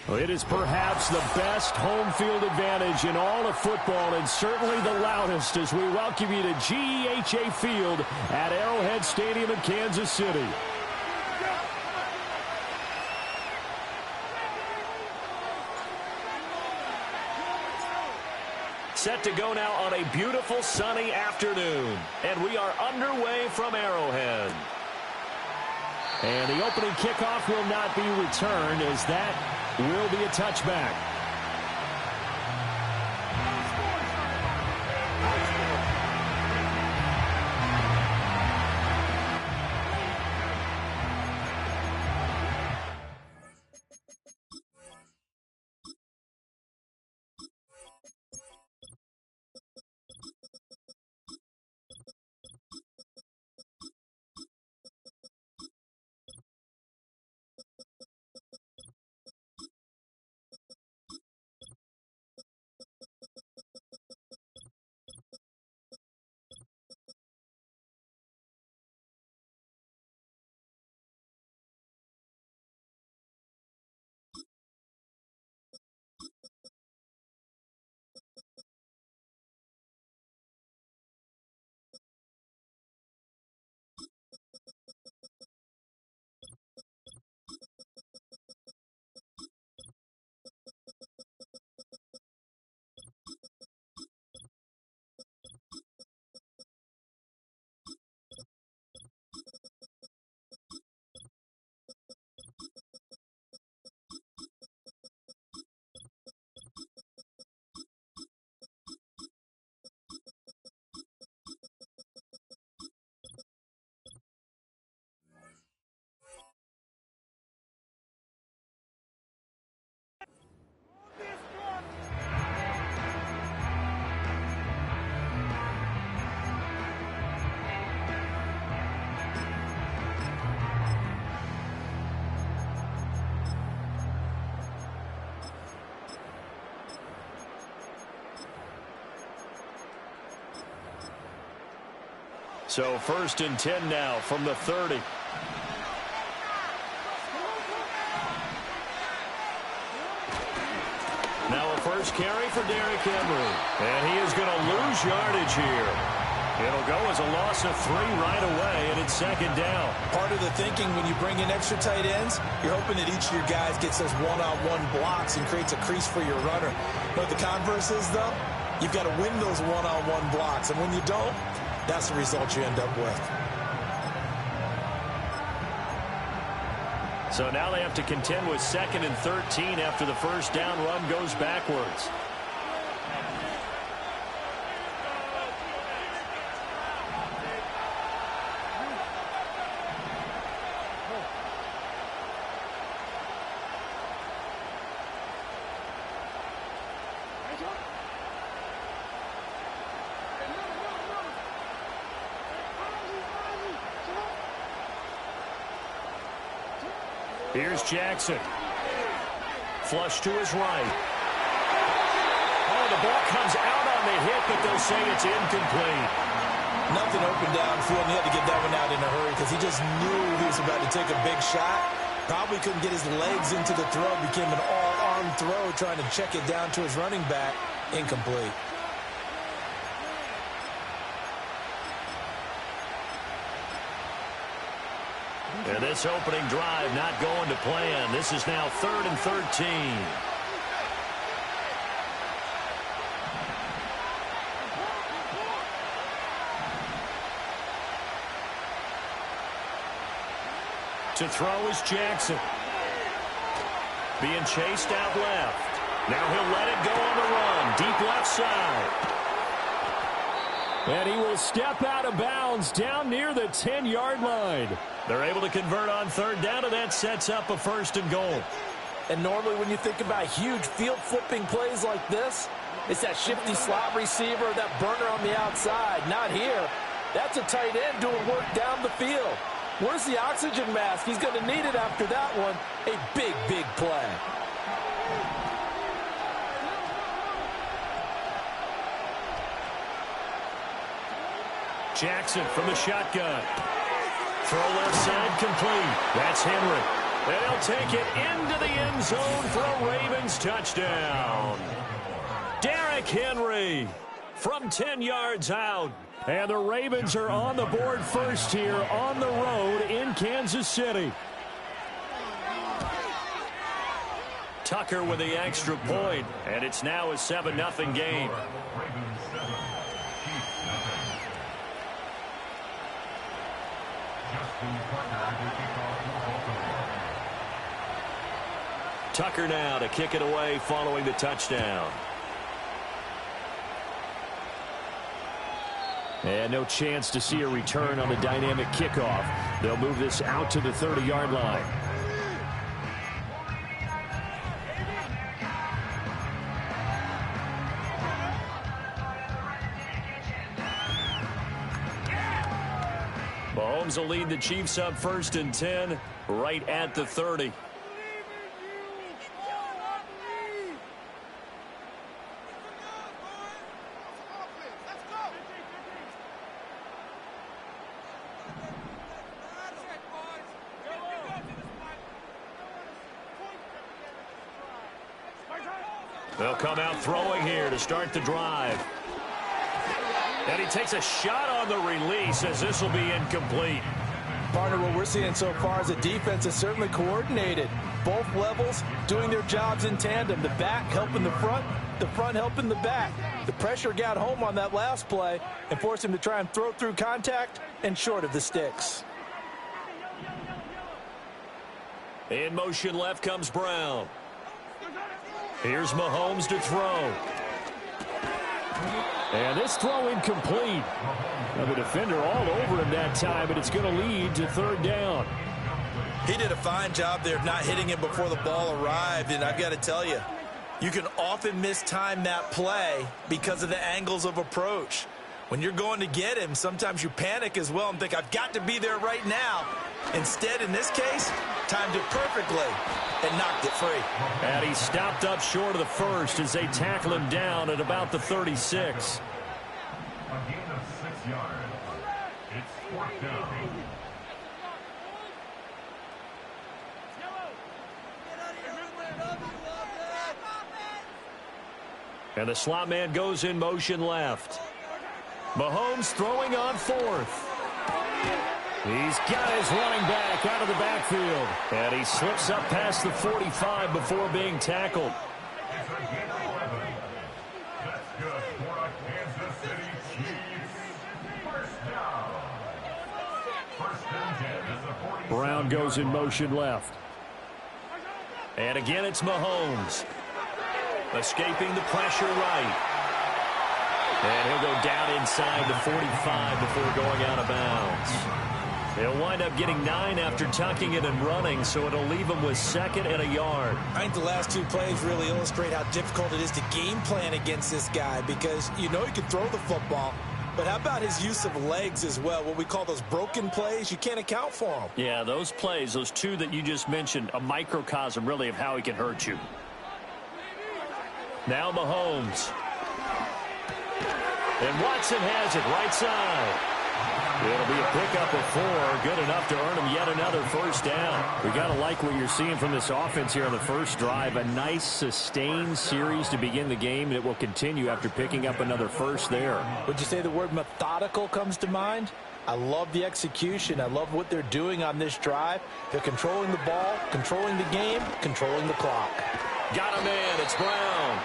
Well, it is perhaps the best home field advantage in all of football, and certainly the loudest as we welcome you to GEHA Field at Arrowhead Stadium in Kansas City. Set to go now on a beautiful sunny afternoon, and we are underway from Arrowhead. And the opening kickoff will not be returned, as that will be a touchback. So 1st and 10 now from the 30. Now a first carry for Derrick Henry. And he is going to lose yardage here. It'll go as a loss of 3 right away, and it's 2nd down. Part of the thinking when you bring in extra tight ends, you're hoping that each of your guys gets those one-on-one blocks and creates a crease for your runner. But the converse is, though, you've got to win those one-on-one blocks. And when you don't, that's the result you end up with. So now they have to contend with 2nd and 13 after the first down run goes backwards. Here's Jackson. Flush to his right. Oh, the ball comes out on the hit, but they'll say it's incomplete. Nothing open downfield, and he had to get that one out in a hurry because he just knew he was about to take a big shot. Probably couldn't get his legs into the throw. Became an all-arm throw, trying to check it down to his running back. Incomplete. And this opening drive not going to plan. This is now 3rd and 13. To throw is Jackson. Being chased out left. Now he'll let it go on the run. Deep left side. And he will step out of bounds down near the 10-yard line. They're able to convert on 3rd down, and that sets up a 1st and goal. And normally when you think about huge field-flipping plays like this, it's that shifty slot receiver, that burner on the outside. Not here. That's a tight end doing work down the field. Where's the oxygen mask? He's going to need it after that one. A big, big play. Jackson from the shotgun. Throw left side complete. That's Henry. And he'll take it into the end zone for a Ravens touchdown. Derrick Henry from 10 yards out. And the Ravens are on the board first here on the road in Kansas City. Tucker with the extra point, and it's now a 7-0 game. Tucker now to kick it away following the touchdown. And no chance to see a return on the dynamic kickoff. They'll move this out to the 30-yard line. Mahomes will lead the Chiefs up 1st and 10, right at the 30. They'll come out throwing here to start the drive. And he takes a shot on the release as this will be incomplete. Partner, what we're seeing so far is a defense is certainly coordinated. Both levels doing their jobs in tandem. The back helping the front helping the back. The pressure got home on that last play and forced him to try and throw through contact and short of the sticks. In motion left comes Brown. Here's Mahomes to throw. And this throw incomplete. Now the defender all over him that time, but it's going to lead to 3rd down. He did a fine job there of not hitting him before the ball arrived, and I've got to tell you, you can often mistime that play because of the angles of approach. When you're going to get him, sometimes you panic as well and think, I've got to be there right now. Instead, in this case, timed it perfectly and knocked it free. And he stopped up short of the first as they tackle him down at about the 36. A gain of 6 yards. It's 4th down. And the slot man goes in motion left. Mahomes throwing on 4th. He's got his running back out of the backfield. And he slips up past the 45 before being tackled. It's a gain of 11. That's good for a Kansas City Chiefs. 1st down. 1st and 10 is the 47. Brown goes in motion left. And again it's Mahomes. Escaping the pressure right. And he'll go down inside the 45 before going out of bounds. He'll wind up getting 9 after tucking it and running, so it'll leave him with 2nd and a yard. I think the last 2 plays really illustrate how difficult it is to game plan against this guy because you know he can throw the football, but how about his use of legs as well? What we call those broken plays, you can't account for them. Yeah, those plays, those 2 that you just mentioned, a microcosm really of how he can hurt you. Now Mahomes. And Watson has it right side. It'll be a pickup of 4, good enough to earn him yet another 1st down. We got to like what you're seeing from this offense here on the first drive. A nice sustained series to begin the game, and it will continue after picking up another 1st there. Would you say the word methodical comes to mind? I love the execution. I love what they're doing on this drive. They're controlling the ball, controlling the game, controlling the clock. Got him in. It's Brown.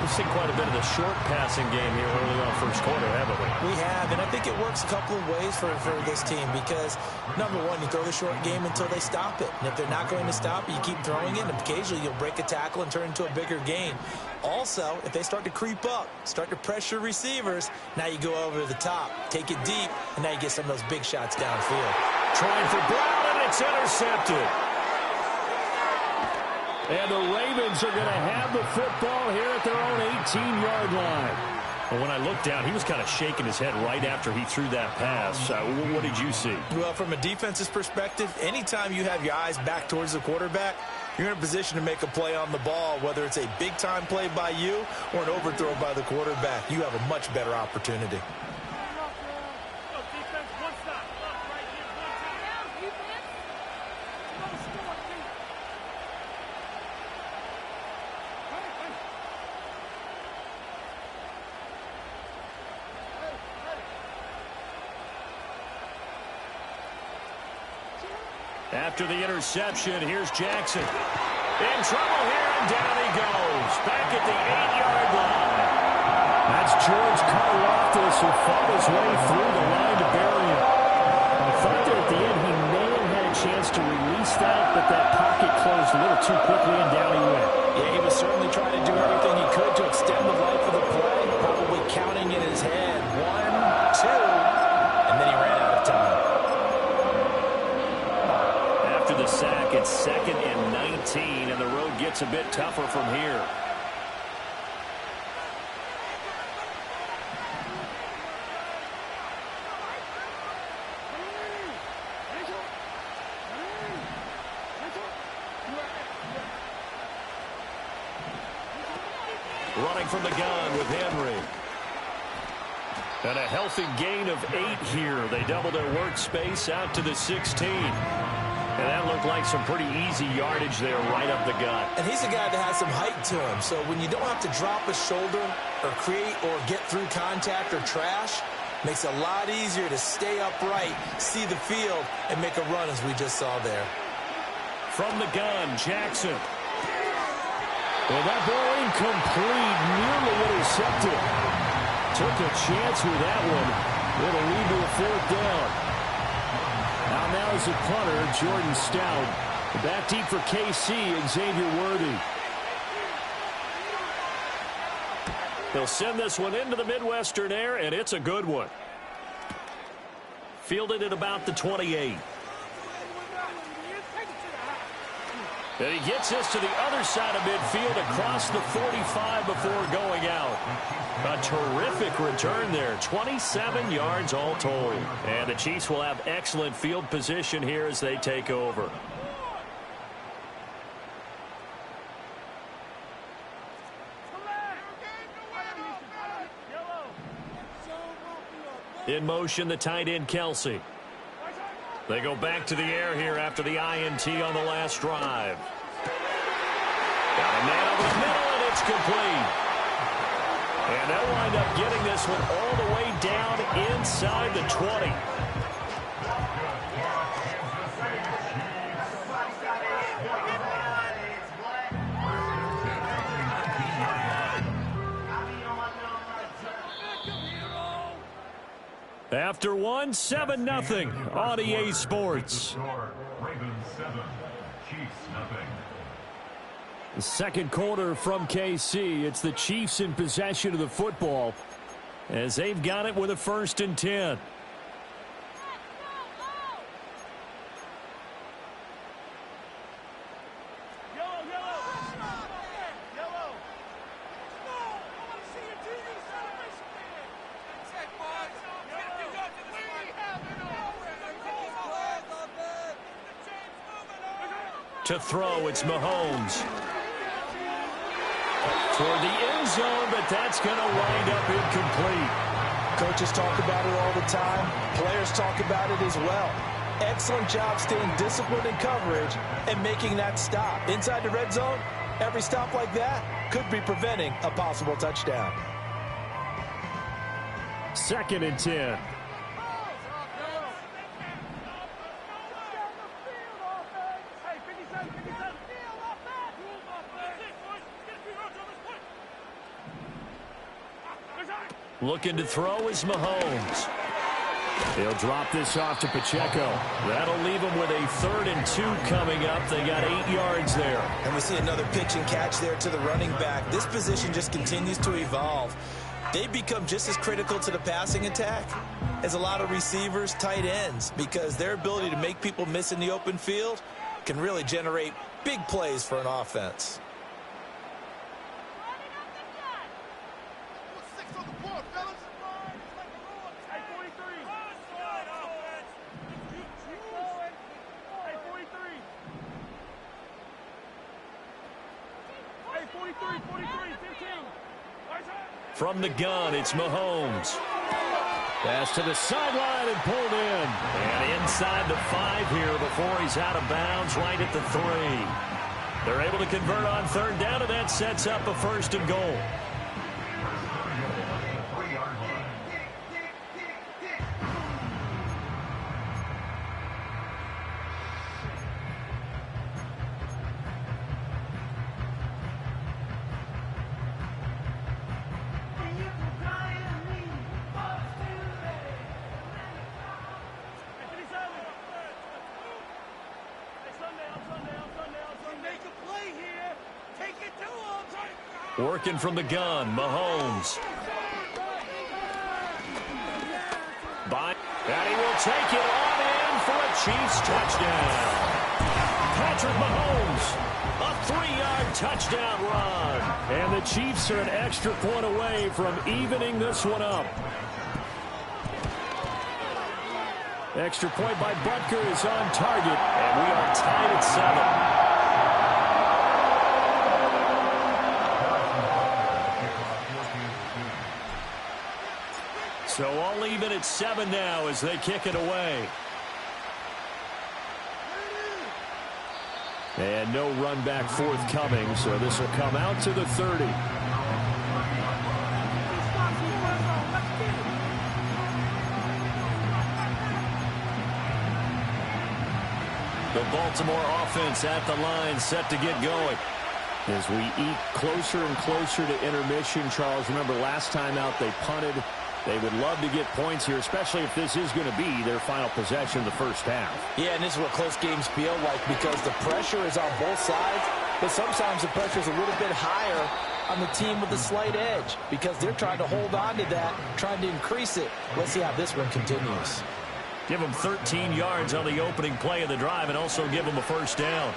We've seen quite a bit of the short passing game here early on first quarter, haven't we? We have, and I think it works a couple of ways for this team because, number one, you throw the short game until they stop it. And if they're not going to stop it, you keep throwing it, and occasionally you'll break a tackle and turn into a bigger gain. Also, if they start to creep up, start to pressure receivers, now you go over the top, take it deep, and now you get some of those big shots downfield. Trying for Brown, and it's intercepted. And the Ravens are going to have the football here at their own 18-yard line. Well, when I looked down, he was kind of shaking his head right after he threw that pass. What did you see? Well, from a defense's perspective, anytime you have your eyes back towards the quarterback, you're in a position to make a play on the ball, whether it's a big-time play by you or an overthrow by the quarterback. You have a much better opportunity. After the interception, here's Jackson. In trouble here, and down he goes. Back at the 8-yard line. That's George Karlaftis, who fought his way through the line to bury him. I thought that at the end he may have had a chance to release that, but that pocket closed a little too quickly, and down he went. Yeah, he was certainly trying to do everything he could to extend the life of the play, probably counting in his head. 1, 2, and then he ran out of time. After the sack, it's 2nd and 19, and the road gets a bit tougher from here. Running from the gun with Henry. And a healthy gain of 8 here. They double their workspace out to the 16. And that looked like some pretty easy yardage there right up the gut. And he's a guy that has some height to him. So when you don't have to drop a shoulder or create or get through contact or trash, makes it a lot easier to stay upright, see the field, and make a run as we just saw there. From the gun, Jackson. And that ball incomplete, nearly intercepted. Took a chance with that one. It'll lead to a 4th down. Now is the punter, Jordan Stout. Back deep for KC, Xavier Worthy. They'll send this one into the Midwestern air, and it's a good one. Fielded at about the 28. And he gets this to the other side of midfield across the 45 before going out. A terrific return there. 27 yards all told. And the Chiefs will have excellent field position here as they take over. In motion, the tight end, Kelsey. They go back to the air here after the INT on the last drive. Got a man over the middle, and it's complete. And they'll wind up getting this one all the way down inside the 20. After 1, 7-0 on EA Sports. Ravens 7, Chiefs nothing. The second quarter from KC. It's the Chiefs in possession of the football as they've got it with a 1st and 10. To throw, it's Mahomes. Toward the end zone, but that's going to wind up incomplete. Coaches talk about it all the time. Players talk about it as well. Excellent job staying disciplined in coverage and making that stop. Inside the red zone, every stop like that could be preventing a possible touchdown. 2nd and 10. Looking to throw is Mahomes. He'll drop this off to Pacheco. That'll leave him with a 3rd and 2 coming up. They got 8 yards there. And we see another pitch and catch there to the running back. This position just continues to evolve. They become just as critical to the passing attack as a lot of receivers, tight ends, because their ability to make people miss in the open field can really generate big plays for an offense. From the gun, it's Mahomes. Pass to the sideline and pulled in. And inside the 5 here before he's out of bounds, right at the 3. They're able to convert on 3rd down, and that sets up a 1st and goal. Working from the gun, Mahomes. And he will take it on in for a Chiefs touchdown. Patrick Mahomes, a 3-yard touchdown run. And the Chiefs are an extra point away from evening this one up. Extra point by Butker is on target, and we are tied at 7. So all even at 7 now as they kick it away. And no run back forthcoming, so this will come out to the 30. The Baltimore offense at the line, set to get going. As we eat closer and closer to intermission, Charles, remember last time out they punted. They would love to get points here, especially if this is going to be their final possession of the first half. Yeah, and this is what close games feel like because the pressure is on both sides, but sometimes the pressure is a little bit higher on the team with the slight edge because they're trying to hold on to that, trying to increase it. Let's see how this one continues. Give them 13 yards on the opening play of the drive and also give them a first down.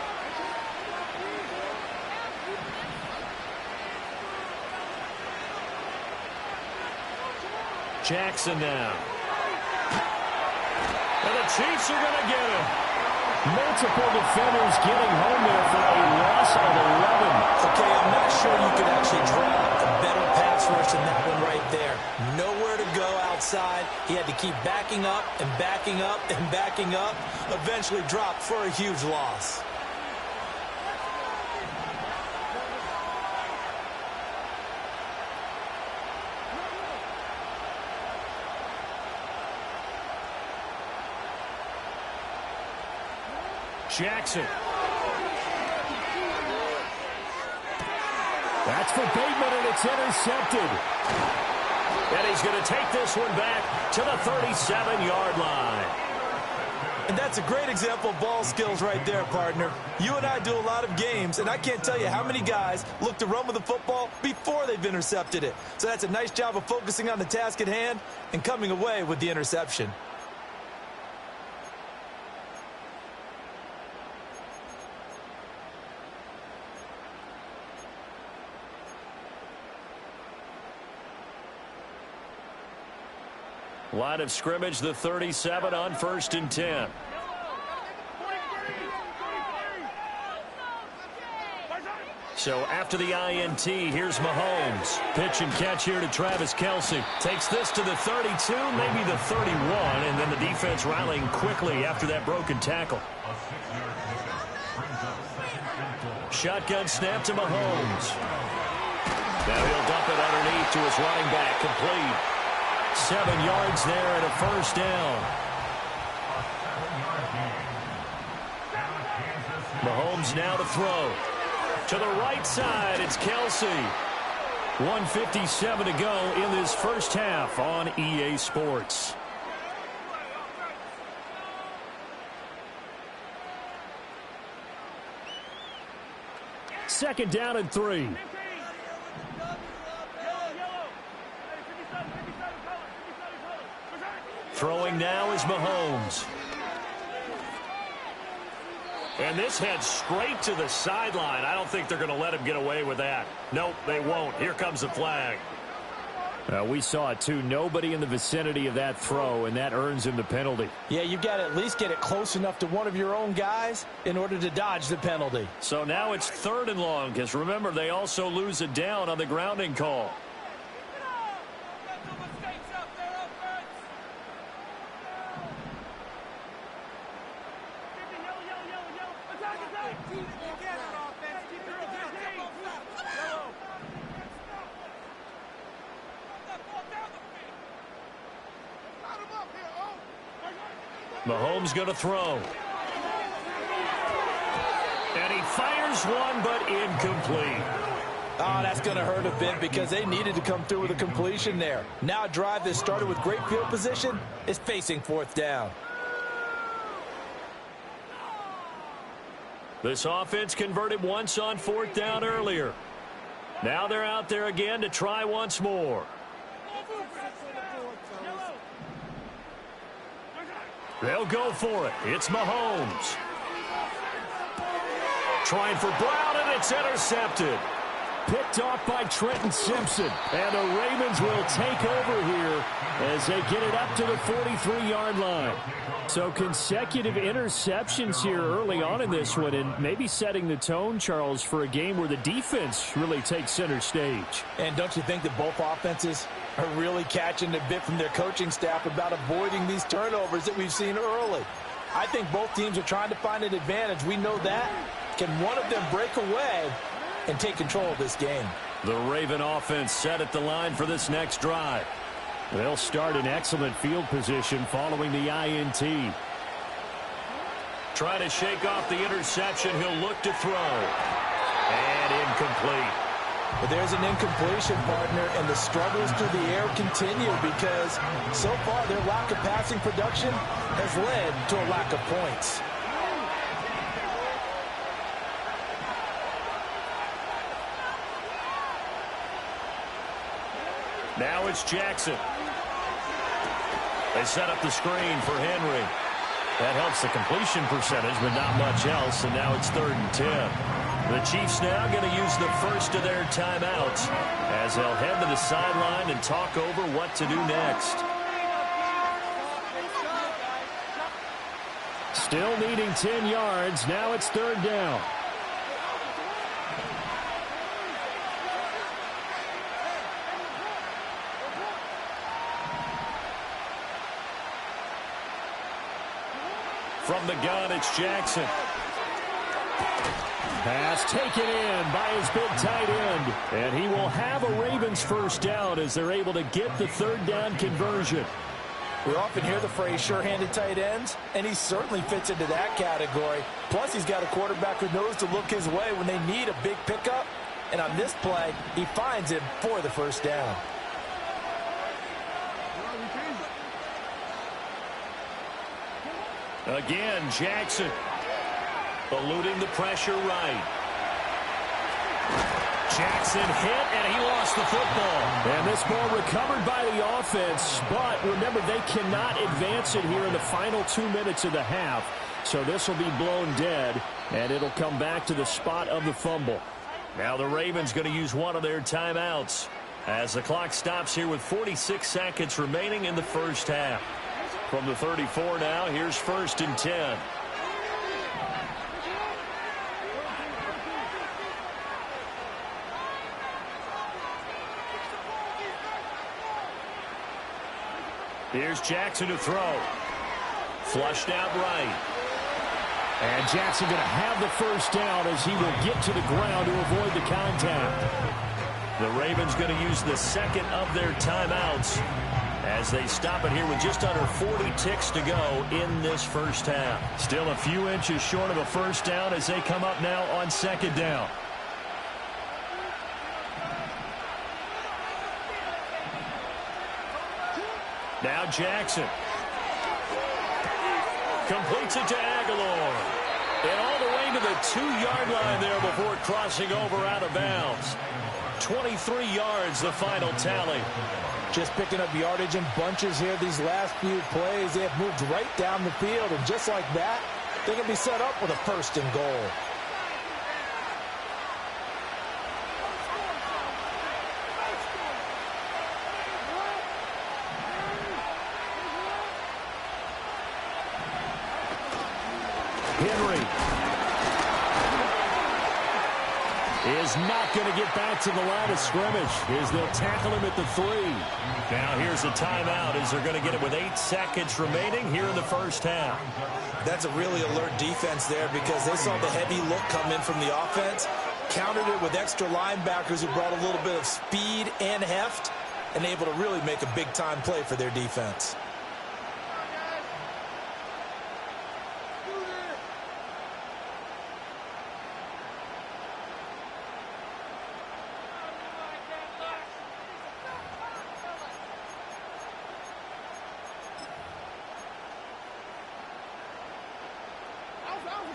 Jackson now. And the Chiefs are going to get him. Multiple defenders getting home there for a loss of 11. Okay, I'm not sure you could actually draw a better pass rush than that one right there. Nowhere to go outside. He had to keep backing up and backing up and backing up. Eventually dropped for a huge loss. Jackson. That's for Bateman, and it's intercepted. And he's going to take this one back to the 37-yard line. And that's a great example of ball skills right there, partner. You and I do a lot of games, and I can't tell you how many guys look to run with the football before they've intercepted it. So that's a nice job of focusing on the task at hand and coming away with the interception. Line of scrimmage, the 37 on 1st and 10. So after the INT, here's Mahomes. Pitch and catch here to Travis Kelce. Takes this to the 32, maybe the 31, and then the defense rallying quickly after that broken tackle. Shotgun snap to Mahomes. Now he'll dump it underneath to his running back, complete. 7 yards there and a first down. Mahomes now to throw. To the right side, it's Kelce. 1:57 to go in this first half on EA Sports. Second down and 3. Throwing now is Mahomes. And this heads straight to the sideline. I don't think they're going to let him get away with that. Nope, they won't. Here comes the flag. We saw it, too. Nobody in the vicinity of that throw, and that earns him the penalty. Yeah, you've got to at least get it close enough to one of your own guys in order to dodge the penalty. So now it's 3rd and long, because remember, they also lose it down on the grounding call. Mahomes going to throw. And he fires one, but incomplete. Oh, that's going to hurt a bit because they needed to come through with a completion there. Now a drive that started with great field position is facing 4th down. This offense converted once on 4th down earlier. Now they're out there again to try once more. They'll go for it. It's Mahomes. Trying for Brown, and it's intercepted. Picked off by Trenton Simpson. And the Ravens will take over here as they get it up to the 43-yard line. So consecutive interceptions here early on in this one, and maybe setting the tone, Charles, for a game where the defense really takes center stage. And don't you think that both offenses are really catching a bit from their coaching staff about avoiding these turnovers that we've seen early? I think both teams are trying to find an advantage. We know that. Can one of them break away and take control of this game? The Raven offense set at the line for this next drive. They'll start in excellent field position following the INT. Trying to shake off the interception. He'll look to throw. And incomplete. But there's an incompletion, partner, and the struggles through the air continue because so far their lack of passing production has led to a lack of points. Now it's Jackson. They set up the screen for Henry. That helps the completion percentage, but not much else, and now it's 3rd and 10. The Chiefs now going to use the first of their timeouts as they'll head to the sideline and talk over what to do next. Still needing 10 yards. Now it's 3rd down. From the gun, it's Jackson. Pass taken in by his big tight end. And he will have a Ravens first down as they're able to get the 3rd down conversion. We often hear the phrase sure-handed tight ends, and he certainly fits into that category. Plus, he's got a quarterback who knows to look his way when they need a big pickup. And on this play, he finds him for the first down. Again, Jackson eluding the pressure right. Jackson hit, and he lost the football. And this ball recovered by the offense, but remember, they cannot advance it here in the final 2 minutes of the half. So this will be blown dead, and it'll come back to the spot of the fumble. Now the Ravens going to use one of their timeouts as the clock stops here with 46 seconds remaining in the first half. From the 34 now, here's 1st and 10. Here's Jackson to throw. Flushed out right. And Jackson going to have the first down as he will get to the ground to avoid the contact. The Ravens going to use the second of their timeouts as they stop it here with just under 40 ticks to go in this first half. Still a few inches short of a first down as they come up now on 2nd down. Now Jackson. Completes it to Aguilar. And all the way to the 2-yard line there before crossing over out of bounds. 23 yards, the final tally. Just picking up yardage in bunches here these last few plays. They have moved right down the field, and just like that, they can be set up with a 1st and goal. Henry is not going to get back to the line of scrimmage as they'll tackle him at the 3. Now here's a timeout as they're going to get it with 8 seconds remaining here in the first half. That's a really alert defense there because they saw the heavy look come in from the offense, countered it with extra linebackers who brought a little bit of speed and heft, and able to really make a big-time play for their defense.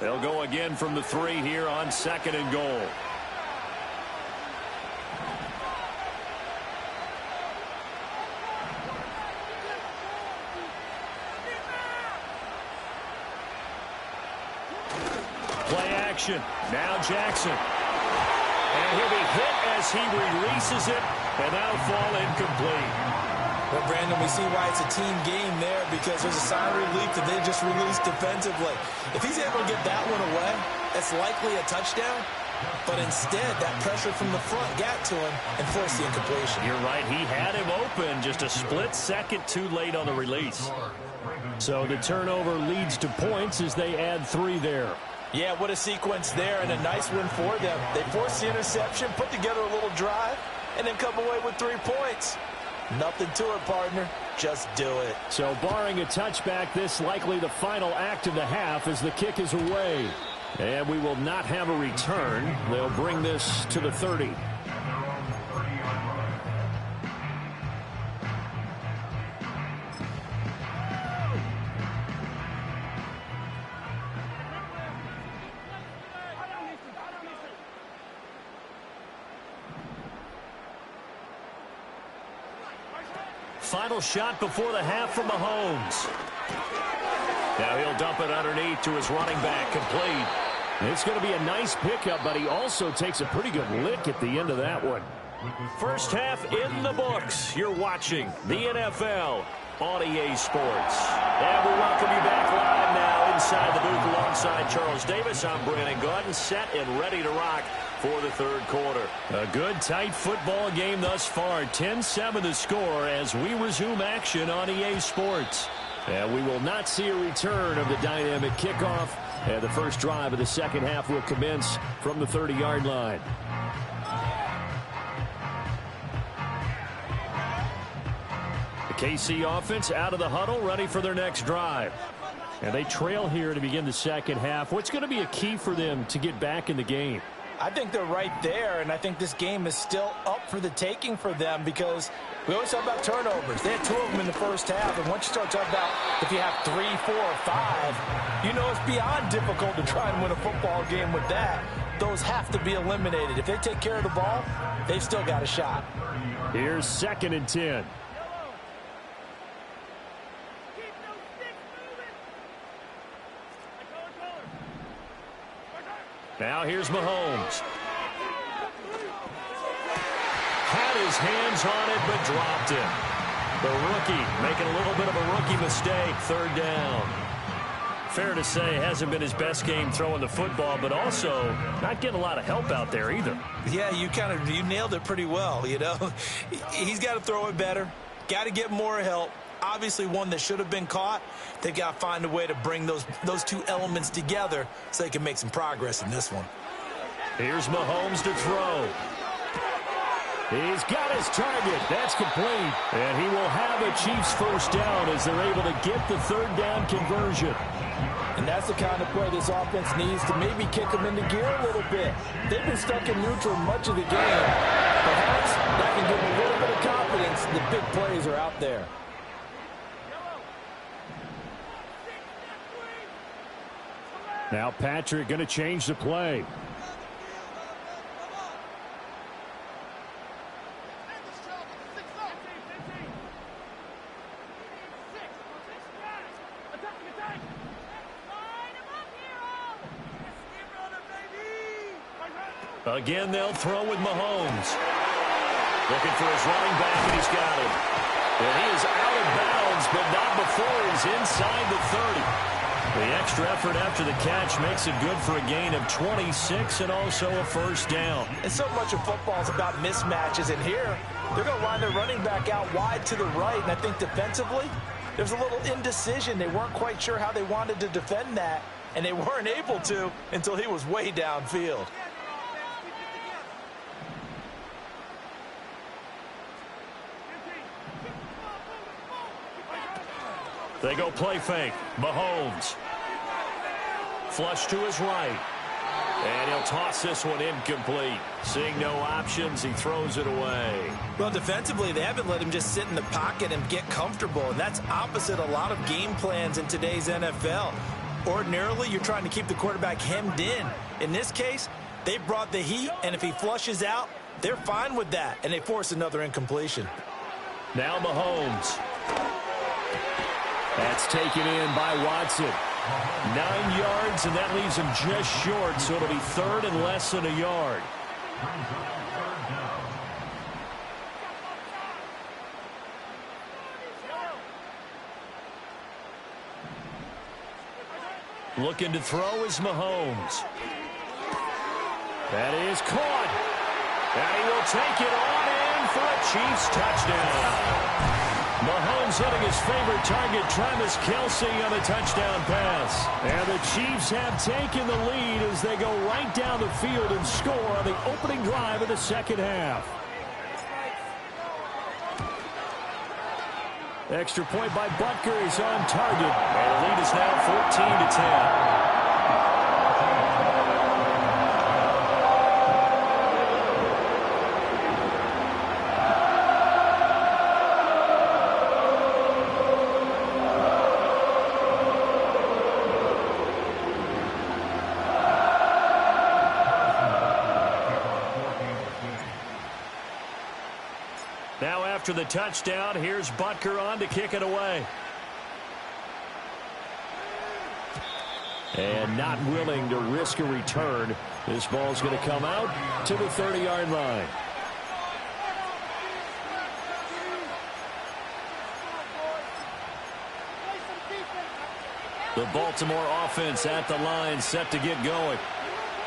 They'll go again from the 3 here on 2nd and goal. action. Now Jackson. And he'll be hit as he releases it, and that'll fall incomplete. Well, Brandon, we see why it's a team game there, because there's a sign of relief that they just released defensively. If he's able to get that one away, that's likely a touchdown. But instead, that pressure from the front got to him and forced the incompletion. You're right. He had him open just a split second too late on the release. So the turnover leads to points as they add 3 there. Yeah, what a sequence there, and a nice win for them. They forced the interception, put together a little drive, and then come away with 3 points. Nothing to it, partner. Just do it. So barring a touchback, this likely the final act of the half as the kick is away. And we will not have a return. They'll bring this to the 30. Final shot before the half from Mahomes. Now he'll dump it underneath to his running back, complete. It's going to be a nice pickup, but he also takes a pretty good lick at the end of that one. First half in the books. You're watching the NFL on EA Sports. And we welcome you back live now inside the booth alongside Charles Davis. I'm Brandon Gordon, set and ready to rock for the third quarter. A good, tight football game thus far. 10-7 the score as we resume action on EA Sports. And we will not see a return of the dynamic kickoff. And the first drive of the second half will commence from the 30-yard line. The KC offense out of the huddle, ready for their next drive. And they trail here to begin the second half. What's going to be a key for them to get back in the game? I think they're right there, and I think this game is still up for the taking for them because we always talk about turnovers. They had 2 of them in the first half, and once you start talking about if you have 3, 4, or 5, you know it's beyond difficult to try and win a football game with that. Those have to be eliminated. If they take care of the ball, they've still got a shot. Here's 2nd and 10. Now here's Mahomes. Had his hands on it, but dropped it. The rookie making a little bit of a rookie mistake, 3rd down. Fair to say, hasn't been his best game throwing the football, but also not getting a lot of help out there either. Yeah, you nailed it pretty well, you know. He's got to throw it better. Got to get more help. Obviously one that should have been caught. They've got to find a way to bring those 2 elements together so they can make some progress in this one. Here's Mahomes to throw. He's got his target. That's complete. And he will have a Chiefs first down as they're able to get the 3rd down conversion. And that's the kind of play this offense needs to maybe kick them into gear a little bit. They've been stuck in neutral much of the game. Perhaps that can give them a little bit of confidence. The big plays are out there. Now Patrick going to change the play. Again, they'll throw with Mahomes. Looking for his running back, and he's got him. And he is out of bounds, but not before he's inside the 30. The extra effort after the catch makes it good for a gain of 26 and also a first down. And so much of football is about mismatches, and here they're going to line their running back out wide to the right, and I think defensively there's a little indecision. They weren't quite sure how they wanted to defend that, and they weren't able to until he was way downfield. They go play fake. Mahomes. Flush to his right. And he'll toss this one incomplete. Seeing no options, he throws it away. Well, defensively, they haven't let him just sit in the pocket and get comfortable. And that's opposite a lot of game plans in today's NFL. Ordinarily, you're trying to keep the quarterback hemmed in. In this case, they brought the heat, and if he flushes out, they're fine with that. And they force another incompletion. Now Mahomes. That's taken in by Watson. 9 yards, and that leaves him just short, so it'll be third and less than a yard. Looking to throw is Mahomes. That is caught. And he will take it on in for a Chiefs touchdown. Mahomes hitting his favorite target, Travis Kelce, on a touchdown pass. And the Chiefs have taken the lead as they go right down the field and score on the opening drive of the second half. Extra point by Butker is on target. And the lead is now 14-10. Now after the touchdown, here's Butker on to kick it away. And not willing to risk a return. This ball's going to come out to the 30-yard line. The Baltimore offense at the line, set to get going.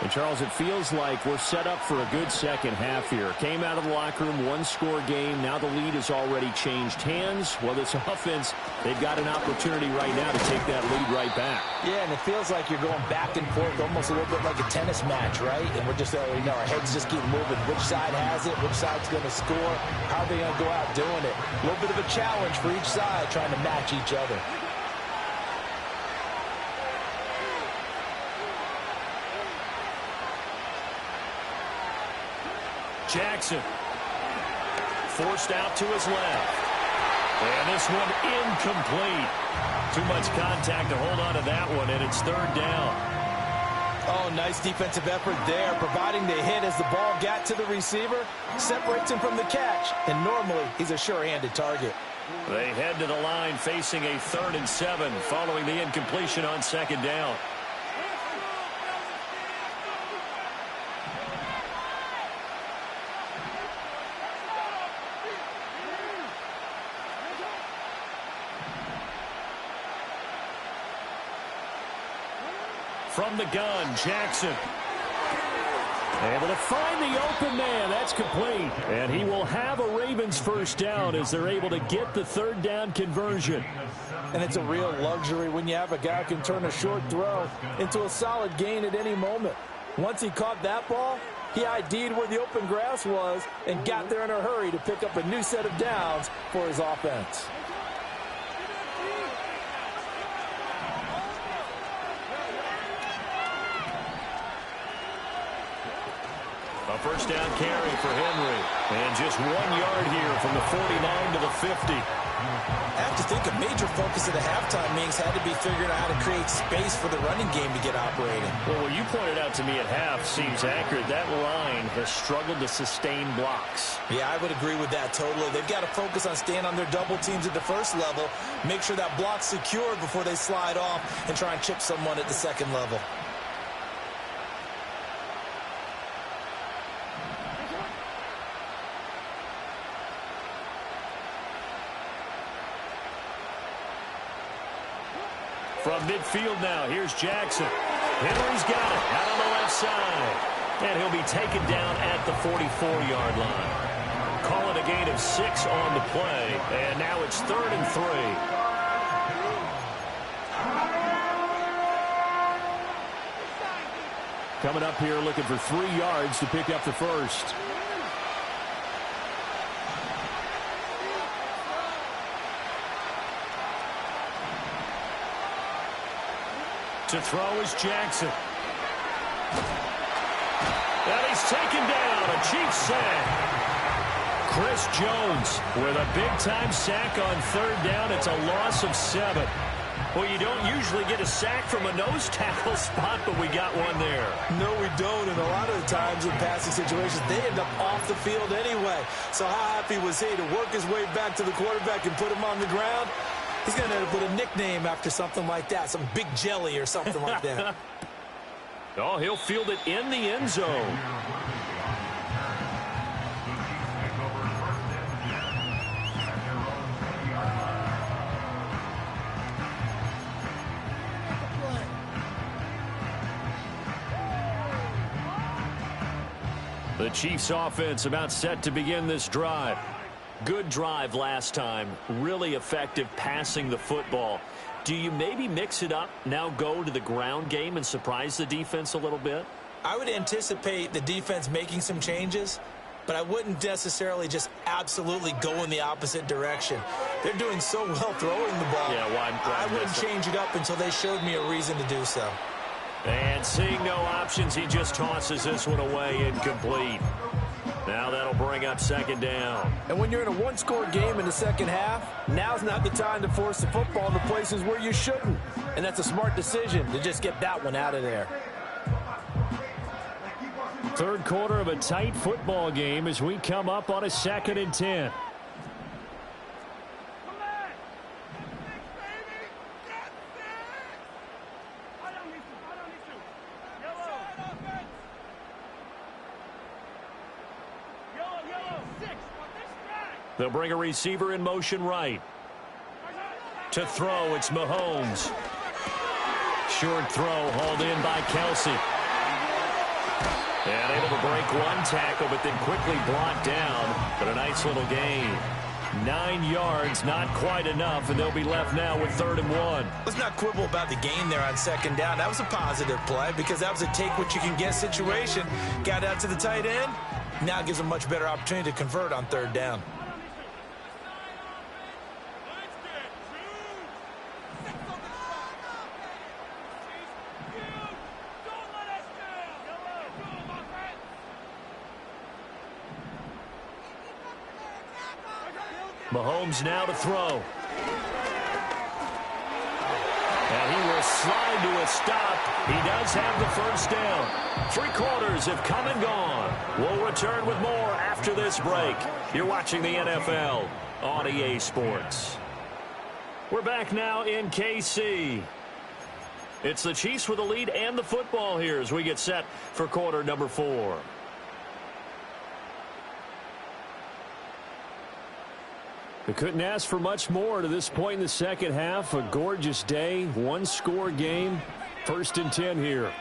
And, Charles, it feels like we're set up for a good second half here. Came out of the locker room, one-score game. Now the lead has already changed hands. Well, this offense, they've got an opportunity right now to take that lead right back. Yeah, and it feels like you're going back and forth, almost a little bit like a tennis match, right? And we're just already know our heads just keep moving. Which side has it? Which side's going to score? How are they going to go out doing it? A little bit of a challenge for each side, trying to match each other. Jackson forced out to his left. And this one incomplete. Too much contact to hold on to that one, and it's third down. Oh, nice defensive effort there, providing the hit as the ball got to the receiver, separates him from the catch, and normally he's a sure-handed target. They head to the line facing a 3rd and 7 following the incompletion on second down. From the gun, Jackson. Able to find the open man. That's complete. And he will have a Ravens first down as they're able to get the third down conversion. And it's a real luxury when you have a guy who can turn a short throw into a solid gain at any moment. Once he caught that ball, he ID'd where the open grass was and got there in a hurry to pick up a new set of downs for his offense. A first down carry for Henry. And just 1 yard here from the 49 to the 50. I have to think a major focus of the halftime meetings had to be figuring out how to create space for the running game to get operating. Well, what you pointed out to me at half seems accurate. That line has struggled to sustain blocks. Yeah, I would agree with that totally. They've got to focus on staying on their double teams at the first level, make sure that block's secured before they slide off and try and chip someone at the second level. From midfield now, here's Jackson. Henry's got it out on the left side. And he'll be taken down at the 44-yard line. Call it a gain of 6 on the play. And now it's 3rd and 3. Coming up here looking for 3 yards to pick up the first. To throw is Jackson. And he's taken down. A Chiefs sack. Chris Jones with a big-time sack on 3rd down. It's a loss of 7. Well, you don't usually get a sack from a nose tackle spot, but we got one there. No, we don't, and a lot of the times in passing situations, they end up off the field anyway. So how happy was he to work his way back to the quarterback and put him on the ground? He's going to end up with a nickname after something like that, some Big Jelly or something like that. Oh, he'll field it in the end zone. The Chiefs offense about set to begin this drive. Good drive last time. Really effective passing the football. Do you maybe mix it up, now go to the ground game and surprise the defense a little bit? I would anticipate the defense making some changes, but I wouldn't necessarily just absolutely go in the opposite direction. They're doing so well throwing the ball. Yeah, why I wouldn't change it up until they showed me a reason to do so. And seeing no options, he just tosses this one away, incomplete. Now that'll bring up second down. And when you're in a one-score game in the second half, now's not the time to force the football in the places where you shouldn't. And that's a smart decision to just get that one out of there. Third quarter of a tight football game as we come up on a 2nd and 10. They'll bring a receiver in motion right. To throw, it's Mahomes. Short throw hauled in by Kelsey. And able to break one tackle, but then quickly brought down. But a nice little gain. 9 yards, not quite enough, and they'll be left now with 3rd and 1. Let's not quibble about the gain there on second down. That was a positive play because that was a take-what-you-can-get situation. Got out to the tight end. Now it gives a much better opportunity to convert on 3rd down. Mahomes now to throw. And he will slide to a stop. He does have the first down. 3 quarters have come and gone. We'll return with more after this break. You're watching the NFL on EA Sports. We're back now in KC. It's the Chiefs with the lead and the football here as we get set for quarter number 4. They couldn't ask for much more to this point in the second half. A gorgeous day, 1-score game. 1st and 10 here.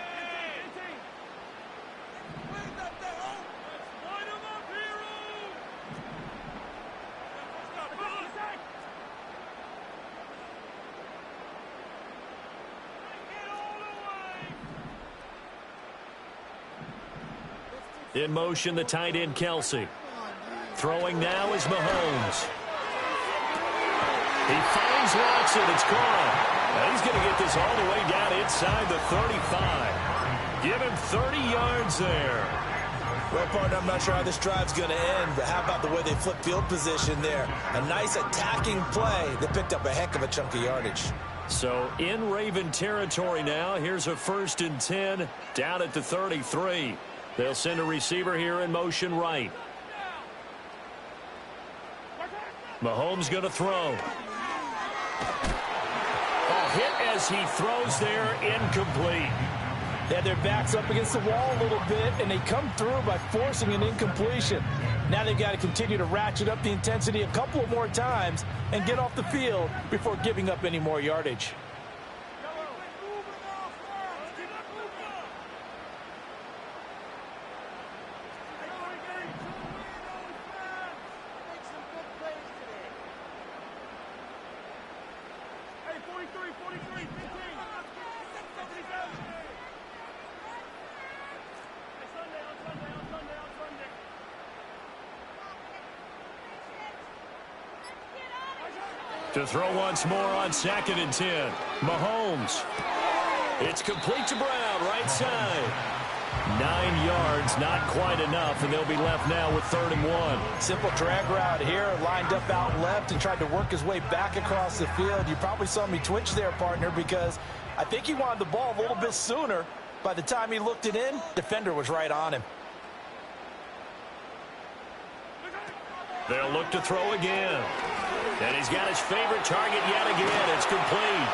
In motion, the tight end, Kelsey. Throwing now is Mahomes. He finds Watson. It's caught. And he's going to get this all the way down inside the 35. Give him 30 yards there. Well, partner, I'm not sure how this drive's going to end, but how about the way they flip field position there? A nice attacking play that picked up a heck of a chunk of yardage. So in Raven territory now. Here's a 1st and 10 down at the 33. They'll send a receiver here in motion right. Mahomes going to throw. Hit as he throws there, incomplete. They had their backs up against the wall a little bit, and they come through by forcing an incompletion. Now they've got to continue to ratchet up the intensity a couple of more times and get off the field before giving up any more yardage. To throw once more on 2nd and 10. Mahomes. It's complete to Brown, right side. 9 yards, not quite enough, and they'll be left now with 3rd and 1. Simple drag route here, lined up out left and tried to work his way back across the field. You probably saw me twitch there, partner, because I think he wanted the ball a little bit sooner. By the time he looked it in, defender was right on him. They'll look to throw again. And he's got his favorite target yet again. It's complete.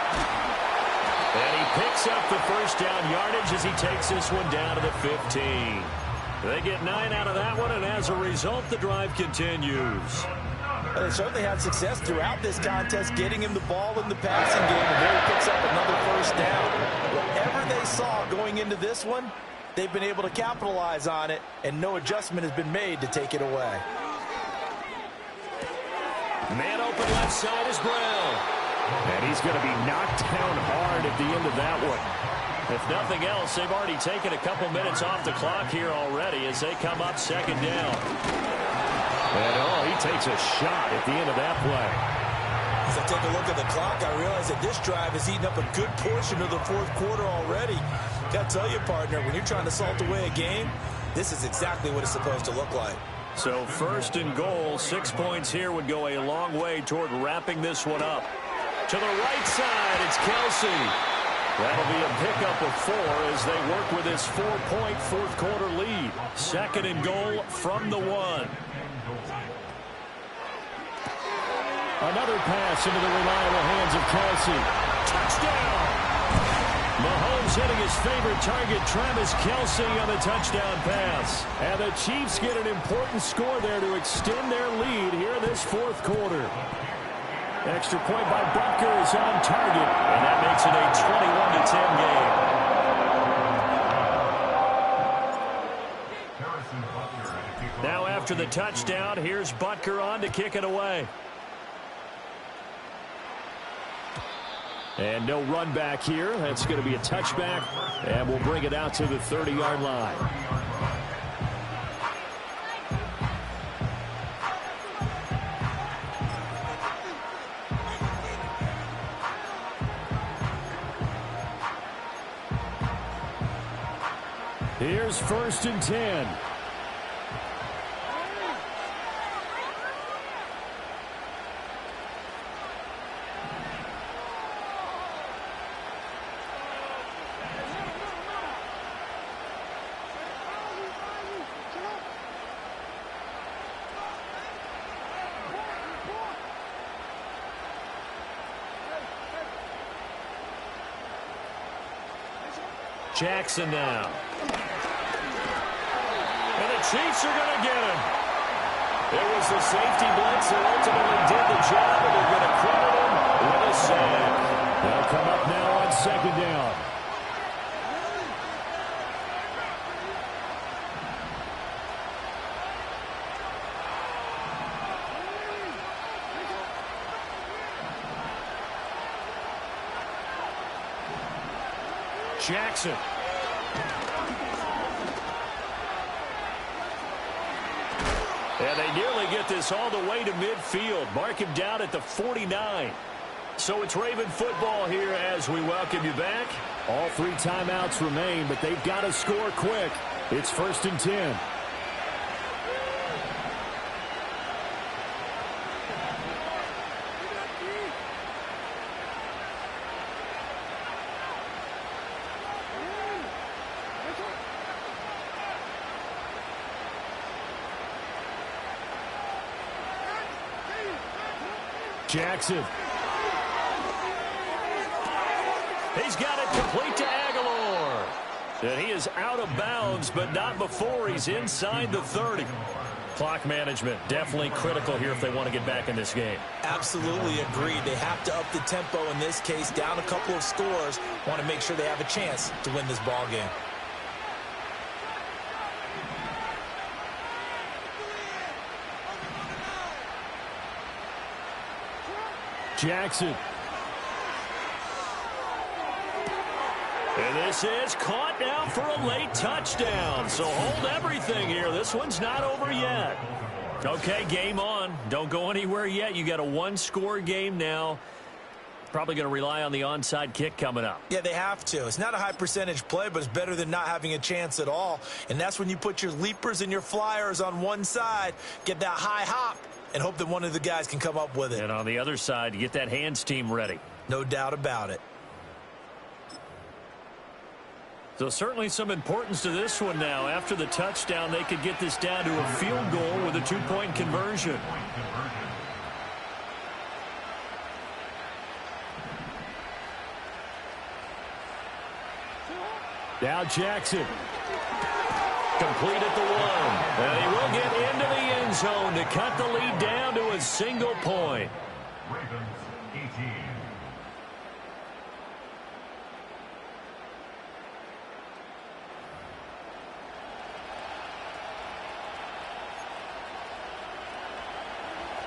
And he picks up the first down yardage as he takes this one down to the 15. They get 9 out of that one, and as a result, the drive continues. They certainly had success throughout this contest, getting him the ball in the passing game, and there he picks up another first down. Whatever they saw going into this one, they've been able to capitalize on it, and no adjustment has been made to take it away. Man open left side is Brown. And he's going to be knocked down hard at the end of that one. If nothing else, they've already taken a couple minutes off the clock here already as they come up second down. And, he takes a shot at the end of that play. As I take a look at the clock, I realize that this drive has eaten up a good portion of the fourth quarter already. Got to tell you, partner, when you're trying to salt away a game, this is exactly what it's supposed to look like. So first and goal, 6 points here would go a long way toward wrapping this one up. To the right side, it's Kelsey. That'll be a pickup of 4 as they work with this 4-point fourth quarter lead. Second and goal from the 1. Another pass into the reliable hands of Kelsey. Touchdown! Mahomes hitting his favorite target, Travis Kelsey, on the touchdown pass. And the Chiefs get an important score there to extend their lead here in this fourth quarter. Extra point by Butker is on target, and that makes it a 21-10 game. Now after the touchdown, here's Butker on to kick it away. And no run back here. That's going to be a touchback, and we'll bring it out to the 30-yard line. Here's first and 10. Jackson now. And the Chiefs are going to get him. It was the safety blitz that ultimately did the job, and they're going to credit him with a sack. They'll come up now on second down. Jackson. And they nearly get this all the way to midfield. Mark him down at the 49. So it's Raven football here as we welcome you back. All 3 timeouts remain, but they've got to score quick. It's first and 10. Jackson. He's got it complete to Aguilar. And he is out of bounds, but not before he's inside the 30. Clock management definitely critical here if they want to get back in this game. Absolutely agreed. They have to up the tempo in this case, down a couple of scores. Want to make sure they have a chance to win this ball game. Jackson. And this is caught now for a late touchdown. So hold everything here. This one's not over yet. Okay, game on. Don't go anywhere yet. You got a 1-score game now. Probably going to rely on the onside kick coming up. Yeah, they have to. It's not a high percentage play, but it's better than not having a chance at all. And that's when you put your leapers and your flyers on one side, get that high hop, and hope that one of the guys can come up with it. And on the other side, you get that hands team ready. No doubt about it. So certainly some importance to this one now. After the touchdown, they could get this down to a field goal with a 2-point conversion. Now Jackson. Complete at the 1. And he will get into the end zone to cut the lead down to a single point. Ravens 18.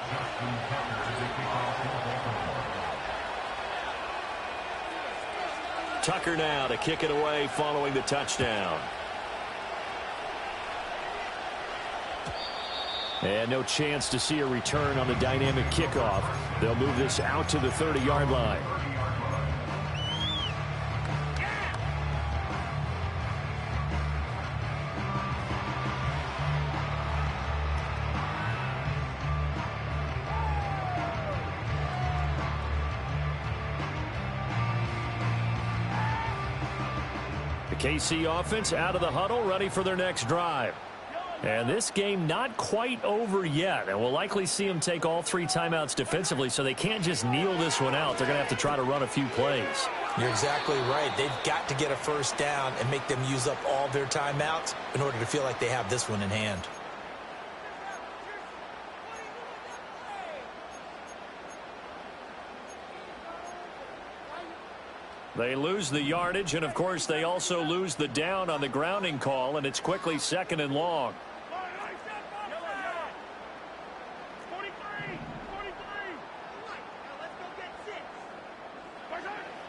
Justin Tucker is a kickoff field goal for Tucker now to kick it away following the touchdown. And no chance to see a return on the dynamic kickoff. They'll move this out to the 30-yard line. The KC offense out of the huddle, ready for their next drive. And this game not quite over yet. And we'll likely see them take all 3 timeouts defensively, so they can't just kneel this one out. They're going to have to try to run a few plays. You're exactly right. They've got to get a first down and make them use up all their timeouts in order to feel like they have this one in hand. They lose the yardage, and, of course, they also lose the down on the grounding call, and it's quickly 2nd and long.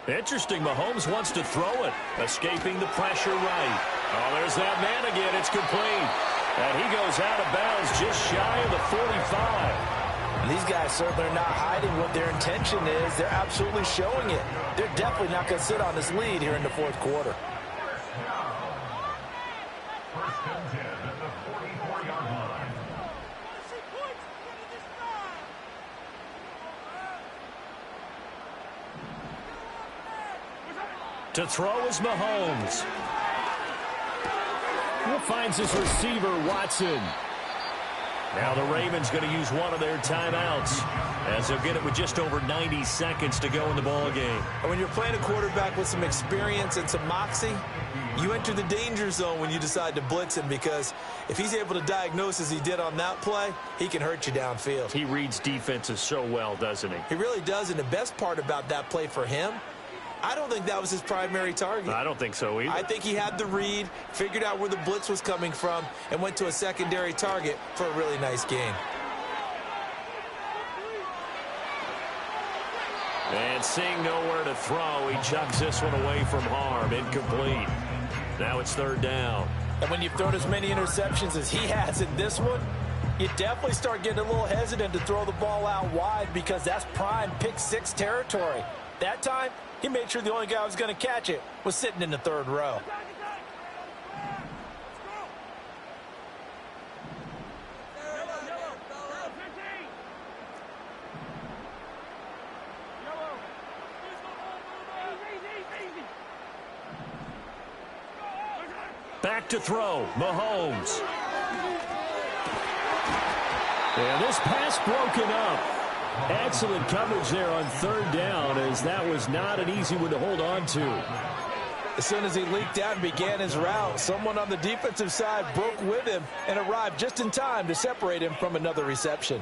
Interesting, Mahomes wants to throw it, escaping the pressure right. Oh, there's that man again. It's complete. And he goes out of bounds just shy of the 45. And these guys certainly are not hiding what their intention is. They're absolutely showing it. They're definitely not going to sit on this lead here in the 4th quarter. First and 10 at the 44-yard line. To throw is Mahomes. Who finds his receiver, Watson. Now the Ravens going to use one of their timeouts, as they'll get it with just over 90 seconds to go in the ball game. And when you're playing a quarterback with some experience and some moxie, you enter the danger zone when you decide to blitz him, because if he's able to diagnose as he did on that play, he can hurt you downfield. He reads defenses so well, doesn't he? He really does, and the best part about that play for him, I don't think that was his primary target. I don't think so either. I think he had the read, figured out where the blitz was coming from, and went to a secondary target for a really nice gain. And seeing nowhere to throw, he chucks this one away from harm. Incomplete. Now it's 3rd down. And when you've thrown as many interceptions as he has in this one, you definitely start getting a little hesitant to throw the ball out wide, because that's prime pick 6 territory. That time, he made sure the only guy who was going to catch it was sitting in the 3rd row. Back to throw, Mahomes. And this pass broken up. Excellent coverage there on 3rd down, as that was not an easy one to hold on to. As soon as he leaked out and began his route, someone on the defensive side broke with him and arrived just in time to separate him from another reception.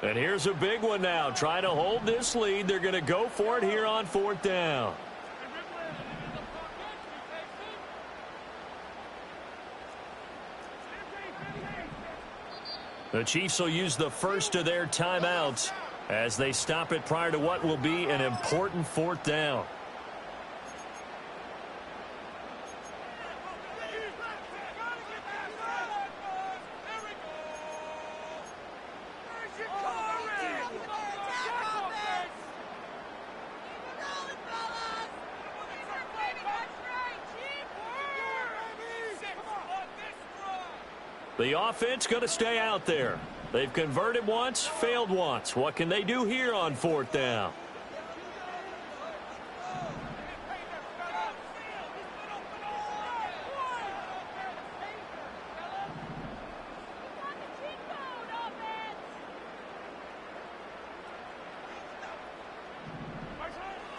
And here's a big one now. Trying to hold this lead. They're going to go for it here on 4th down. The Chiefs will use the first of their timeouts as they stop it prior to what will be an important 4th down. The offense going to stay out there. They've converted once, failed once. What can they do here on 4th down?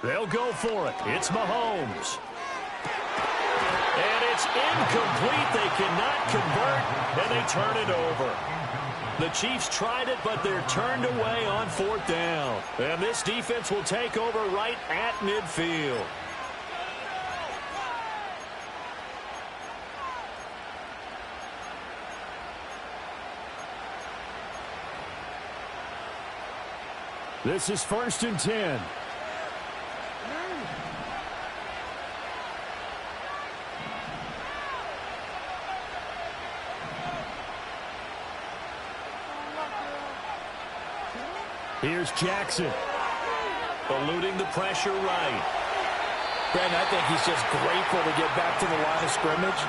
They'll go for it. It's Mahomes. And it's incomplete. They cannot convert, and they turn it over. The Chiefs tried it, but they're turned away on 4th down. And this defense will take over right at midfield. This is 1st and 10. Here's Jackson. Eluding the pressure right. Brandon, I think he's just grateful to get back to the line of scrimmage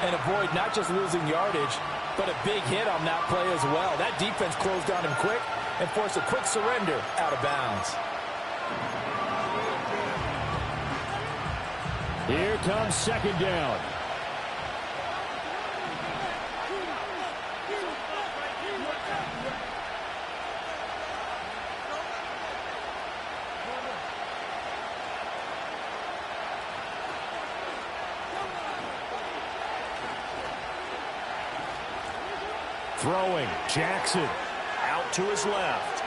and avoid not just losing yardage, but a big hit on that play as well. That defense closed on him quick and forced a quick surrender out of bounds. Here comes 2nd down. Throwing, Jackson, out to his left.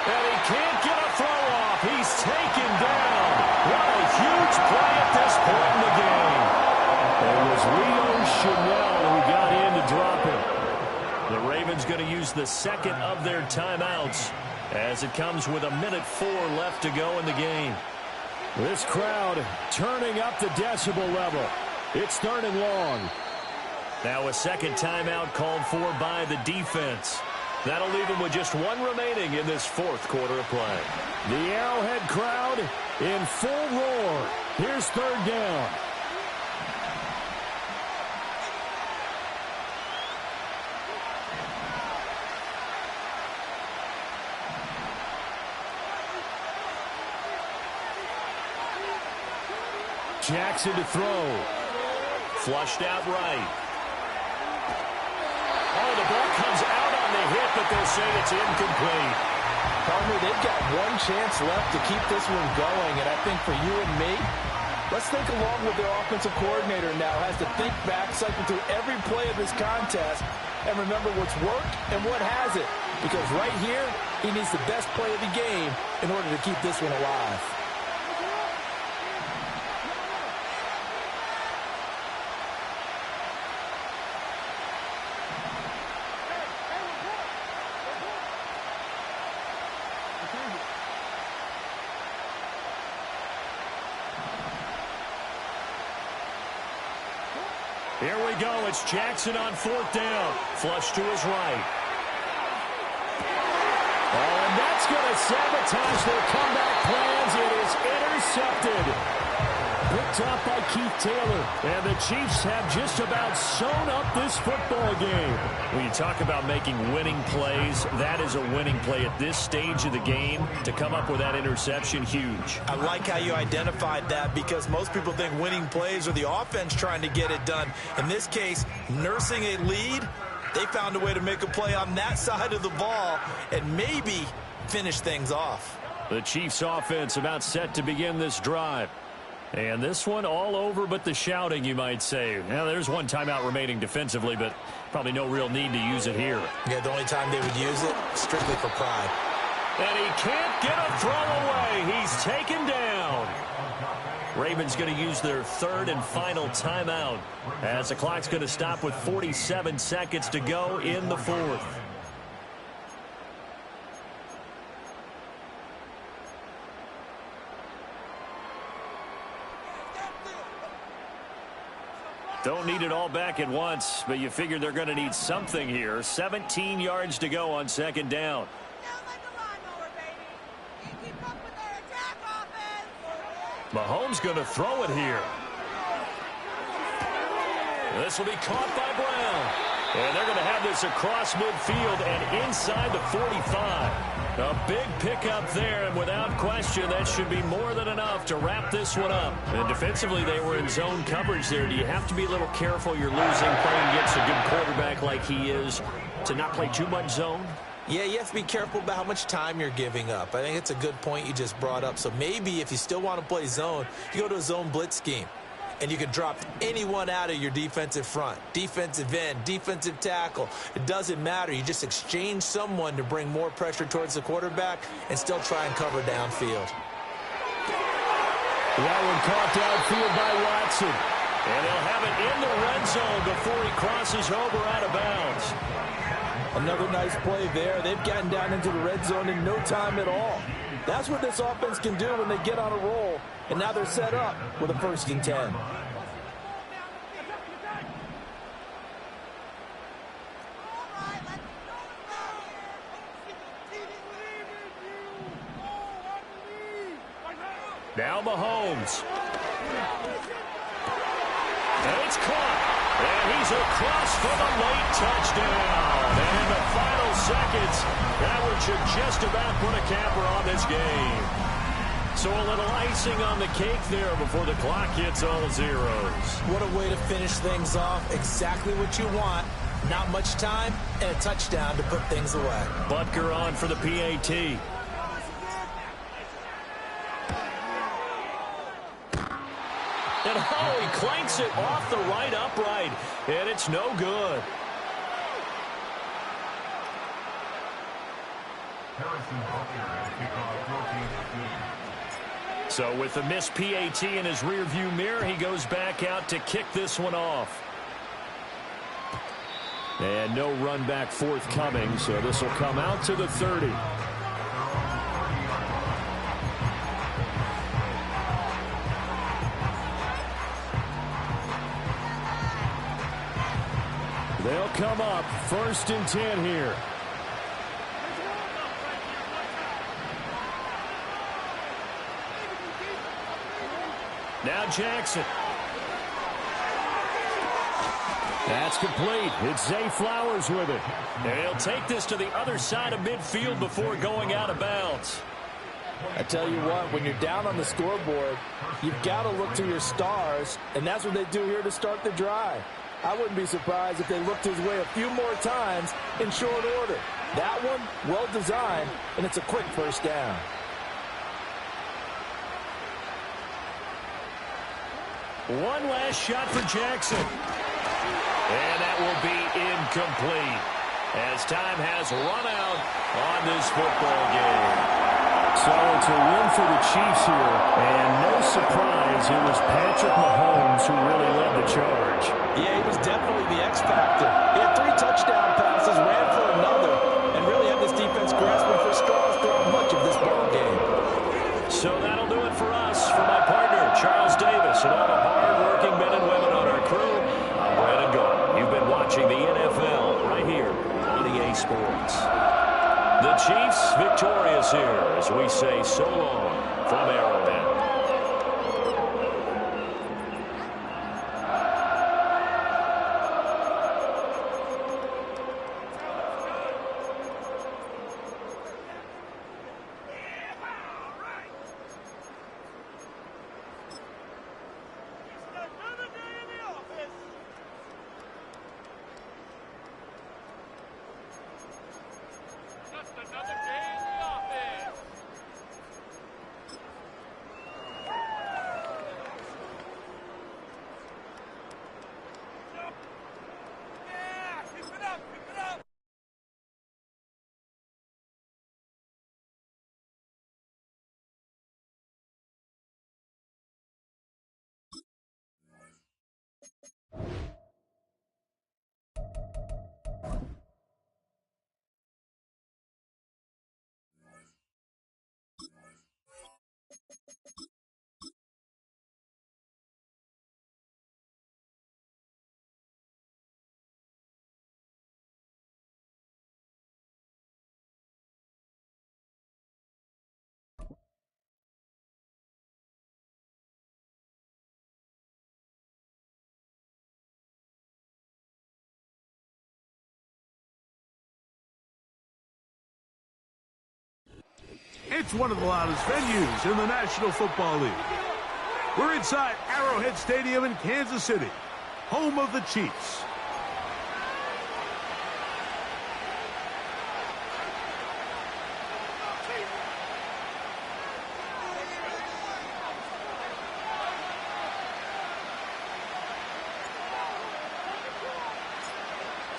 And he can't get a throw off. He's taken down. What a huge play at this point in the game. It was Leo Chanel who got in to drop him. The Ravens going to use the 2nd of their timeouts as it comes with 1:04 left to go in the game. This crowd turning up the decibel level. It's 3rd and long. Now a 2nd timeout called for by the defense. That'll leave them with just 1 remaining in this 4th quarter of play. The Arrowhead crowd in full roar. Here's 3rd down. Jackson to throw. Flushed out right. Oh, the ball comes out on the hit, but they'll say it's incomplete. Palmer, they've got 1 chance left to keep this one going, and I think for you and me, let's think along with their offensive coordinator now. Has to think back, cycle through every play of this contest, and remember what's worked and what hasn't. Because right here, he needs the best play of the game in order to keep this one alive. Here we go. It's Jackson on 4th down. Flush to his right. Oh, and that's going to sabotage their comeback plans. It is intercepted. Picked up by Keith Taylor. And the Chiefs have just about sewn up this football game. When you talk about making winning plays, that is a winning play at this stage of the game. To come up with that interception, huge. I like how you identified that because most people think winning plays are the offense trying to get it done. In this case, nursing a lead, they found a way to make a play on that side of the ball and maybe finish things off. The Chiefs offense about set to begin this drive. And this one all over but the shouting, you might say. Now, there's 1 timeout remaining defensively, but probably no real need to use it here. Yeah, the only time they would use it, strictly for pride. And he can't get a throw away. He's taken down. Ravens going to use their 3rd and final timeout as the clock's going to stop with 47 seconds to go in the 4th. Don't need it all back at once, but you figure they're going to need something here. 17 yards to go on 2nd down. Mahomes going to throw it here. This will be caught by Brown. And they're going to have this across midfield and inside the 45. A big pickup there, and without question, that should be more than enough to wrap this one up. And defensively, they were in zone coverage there. Do you have to be a little careful? You're losing, playing against a good quarterback like he is, to not play too much zone? Yeah, you have to be careful about how much time you're giving up. I think it's a good point you just brought up. So maybe if you still want to play zone, you go to a zone blitz scheme. And you can drop anyone out of your defensive front. Defensive end, defensive tackle. It doesn't matter. You just exchange someone to bring more pressure towards the quarterback and still try and cover downfield. That one caught downfield by Watson. And he'll have it in the red zone before he crosses over out of bounds. Another nice play there. They've gotten down into the red zone in no time at all. That's what this offense can do when they get on a roll. And now they're set up with a 1st and 10. Now Mahomes. And it's caught. And he's across for the late touchdown. And in the final seconds, that one should just about put a capper on this game. So a little icing on the cake there before the clock hits all zeros. What a way to finish things off. Exactly what you want. Not much time and a touchdown to put things away. Butker on for the PAT. And oh, he clanks it off the right upright. And it's no good. So with the missed PAT in his rearview mirror, he goes back out to kick this one off. And no run back forthcoming, so this will come out to the 30. They'll come up 1st and 10 here. Now Jackson. That's complete. It's Zay Flowers with it. And he'll take this to the other side of midfield before going out of bounds. I tell you what, when you're down on the scoreboard, you've got to look to your stars, and that's what they do here to start the drive. I wouldn't be surprised if they looked his way a few more times in short order. That one, well designed, and it's a quick 1st down. One last shot for Jackson. And that will be incomplete as time has run out on this football game. So it's a win for the Chiefs here, and no surprise, it was Patrick Mahomes who really led the charge. Yeah, he was definitely the X factor. He had 3 touchdown passes, ran for another, and really had this defense grasping for straws throughout much of this ball game. So that'll do it for us. For my partner, Charles Davis, and all the hard-working men and women on our crew, I'm Brandon Gault. You've been watching the NFL right here on EA Sports. The Chiefs victorious here as we say so long from Arrowhead. It's one of the loudest venues in the National Football League. We're inside Arrowhead Stadium in Kansas City, home of the Chiefs.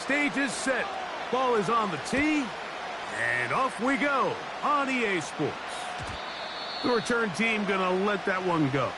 Stage is set. Ball is on the tee. And off we go on EA Sports. The return team gonna let that one go.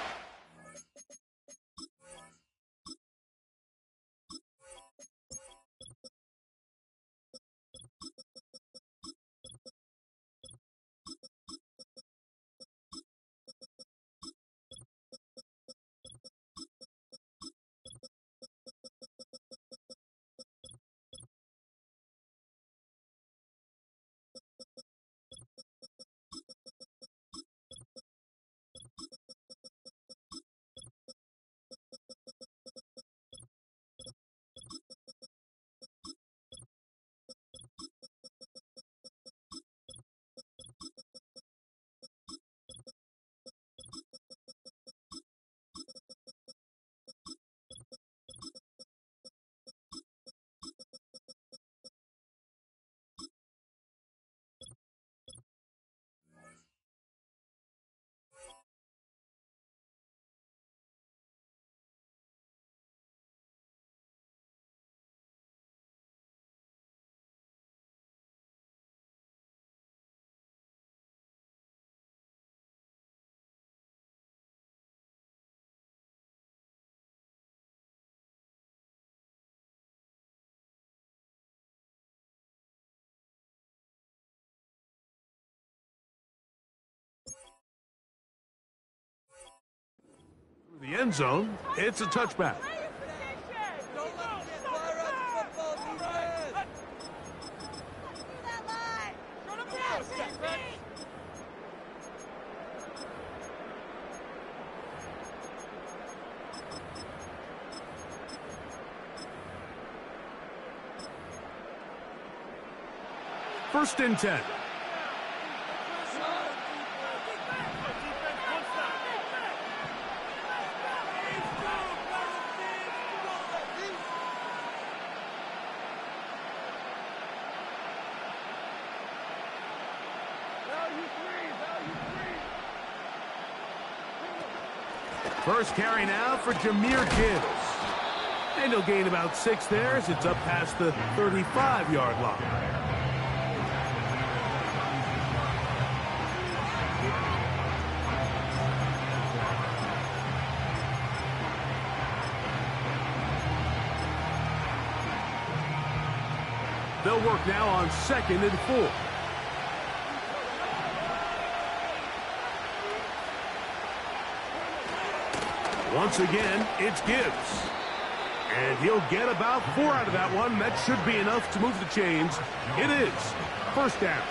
The end zone, it's a touchback. First and 10. First carry now for Jahmyr Gibbs. And he'll gain about 6 there as it's up past the 35-yard line. They'll work now on 2nd and 4. Once again, it's Gibbs. And he'll get about 4 out of that one. That should be enough to move the chains. It is. First down.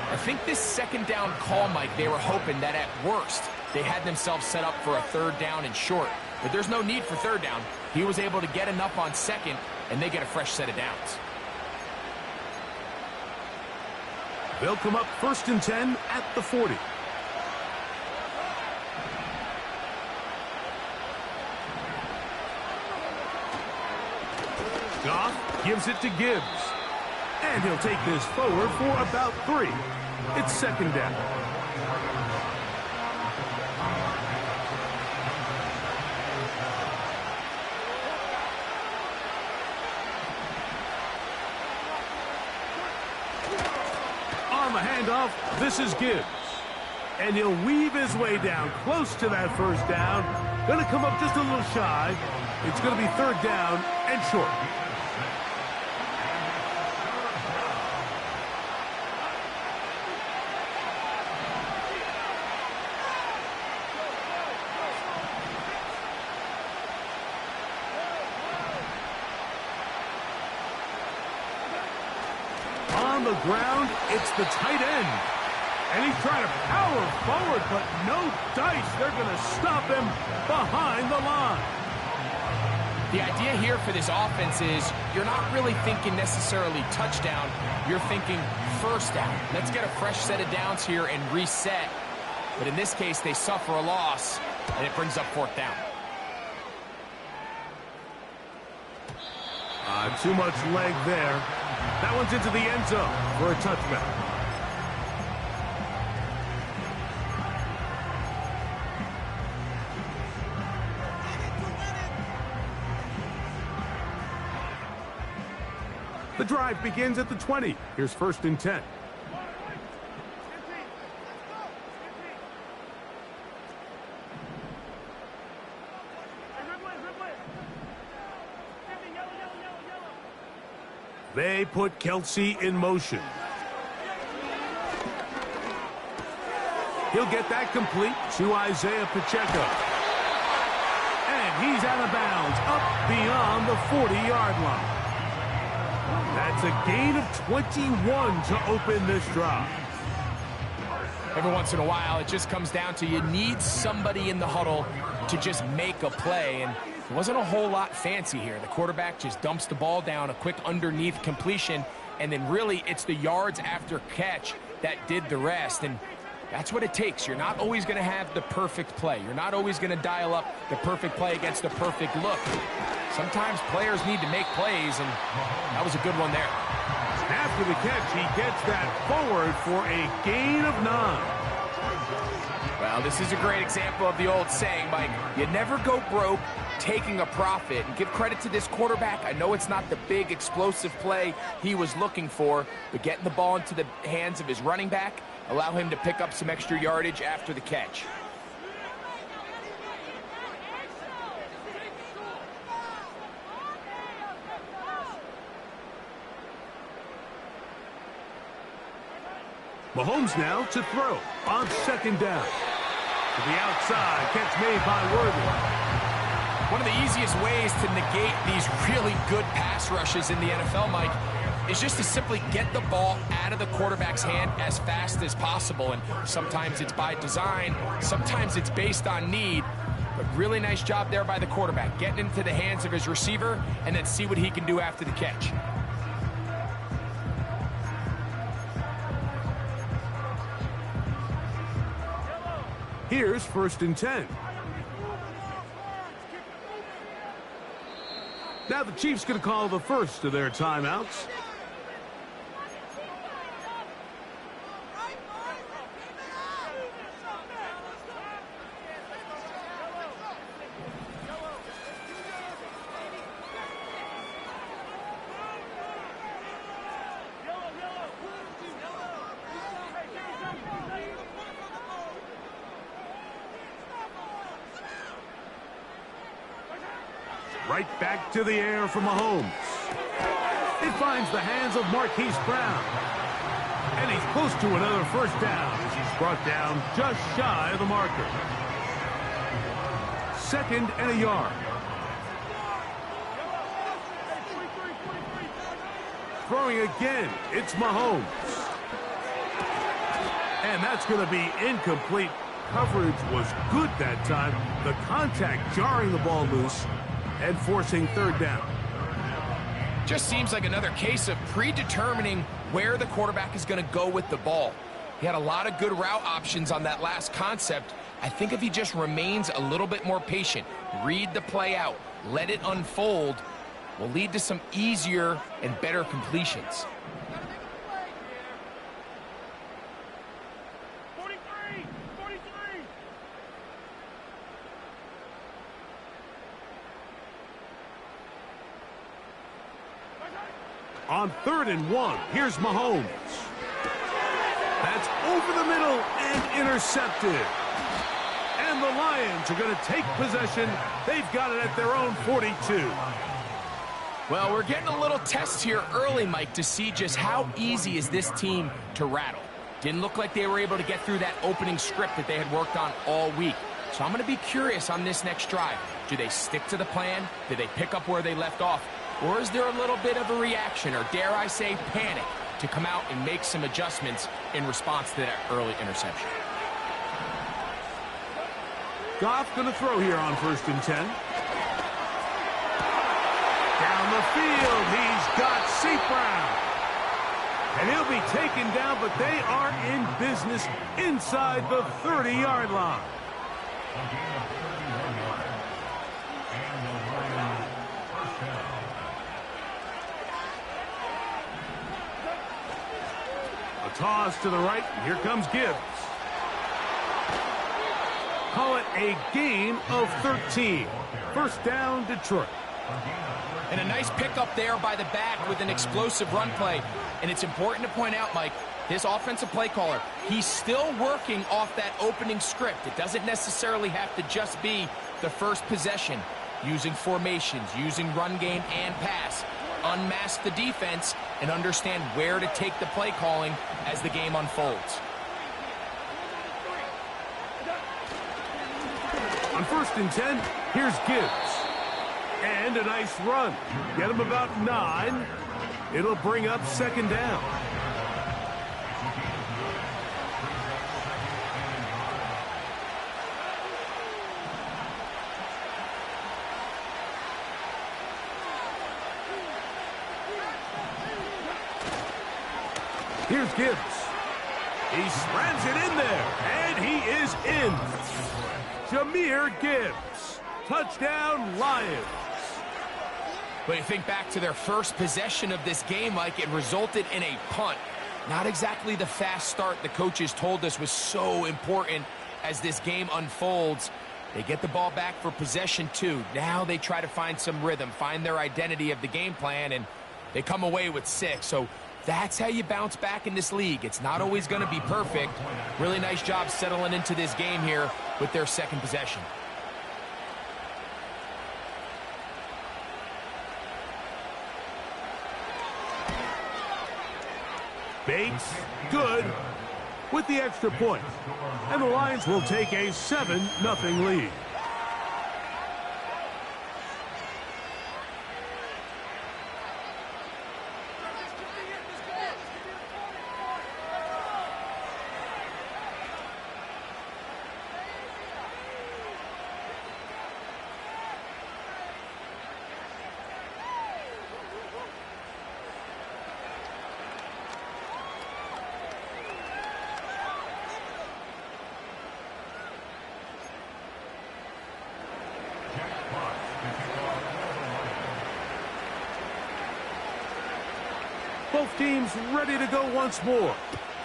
I think this second down call, Mike, they were hoping that at worst they had themselves set up for a 3rd down and short. But there's no need for 3rd down. He was able to get enough on 2nd, and they get a fresh set of downs. They'll come up 1st and 10 at the 40. Goff gives it to Gibbs. And he'll take this forward for about 3. It's 2nd down. On the handoff, this is Gibbs. And he'll weave his way down close to that 1st down. Going to come up just a little shy. It's going to be 3rd down and short. On the ground, it's the tight end. And he's trying to power forward, but no dice. They're going to stop him behind the line. The idea here for this offense is you're not really thinking necessarily touchdown. You're thinking 1st down. Let's get a fresh set of downs here and reset. But in this case, they suffer a loss, and it brings up 4th down. Too much leg there. That one's into the end zone for a touchback. The drive begins at the 20. Here's 1st and 10. They put Kelsey in motion. He'll get that complete to Isaiah Pacheco. And he's out of bounds, up beyond the 40-yard line. That's a gain of 21 to open this drive. Every once in a while, it just comes down to you need somebody in the huddle to just make a play. And it wasn't a whole lot fancy here. The quarterback just dumps the ball down, a quick underneath completion, and then really it's the yards after catch that did the rest. And that's what it takes. You're not always going to have the perfect play. You're not always going to dial up the perfect play against the perfect look. Sometimes players need to make plays, and that was a good one there. After the catch, he gets that forward for a gain of 9. Well, this is a great example of the old saying, Mike. You never go broke taking a profit. And give credit to this quarterback. I know it's not the big explosive play he was looking for, but getting the ball into the hands of his running back, allow him to pick up some extra yardage after the catch. Mahomes now to throw on 2nd down. To the outside, catch made by Worthy. One of the easiest ways to negate these really good pass rushes in the NFL, Mike, is just to simply get the ball out of the quarterback's hand as fast as possible. And sometimes it's by design, sometimes it's based on need. But really nice job there by the quarterback, getting into the hands of his receiver and then see what he can do after the catch. Here's 1st and 10. Now the Chiefs going to call the first of their timeouts. Right back to the air for Mahomes. It finds the hands of Marquise Brown. And he's close to another 1st down as he's brought down just shy of the marker. 2nd and a yard. Throwing again, it's Mahomes. And that's going to be incomplete. Coverage was good that time. The contact jarring the ball loose and forcing 3rd down. Just seems like another case of predetermining where the quarterback is going to go with the ball. He had a lot of good route options on that last concept. I think if he just remains a little bit more patient, read the play out, let it unfold, will lead to some easier and better completions. On 3rd and 1, here's Mahomes. That's over the middle and intercepted. And the Lions are going to take possession. They've got it at their own 42. Well, we're getting a little test here early, Mike, to see just how easy is this team to rattle. Didn't look like they were able to get through that opening script that they had worked on all week. So I'm going to be curious on this next drive. Do they stick to the plan? Do they pick up where they left off? Or is there a little bit of a reaction, or dare I say panic, to come out and make some adjustments in response to that early interception? Goff going to throw here on 1st and 10. Down the field, he's got St. Brown. And he'll be taken down, but they are in business inside the 30-yard line. A toss to the right, and here comes Gibbs. Call it a gain of 13. 1st down, Detroit. And a nice pickup there by the back with an explosive run play. And it's important to point out, Mike, this offensive play caller, he's still working off that opening script. It doesn't necessarily have to just be the first possession. Using formations, using run game and pass. Unmask the defense and understand where to take the play calling as the game unfolds. On 1st and 10, here's Gibbs. And a nice run. Get him about 9. It'll bring up 2nd down. Here's Gibbs. He slams it in there, and he is in. Jahmyr Gibbs. Touchdown, Lions. But you think back to their first possession of this game, Mike, it resulted in a punt. Not exactly the fast start the coaches told us was so important as this game unfolds. They get the ball back for possession 2. Now they try to find some rhythm, find their identity of the game plan, and they come away with 6. So that's how you bounce back in this league. It's not always going to be perfect. Really nice job settling into this game here with their 2nd possession. Bates, good, with the extra point. And the Lions will take a 7-0 lead. Both teams ready to go once more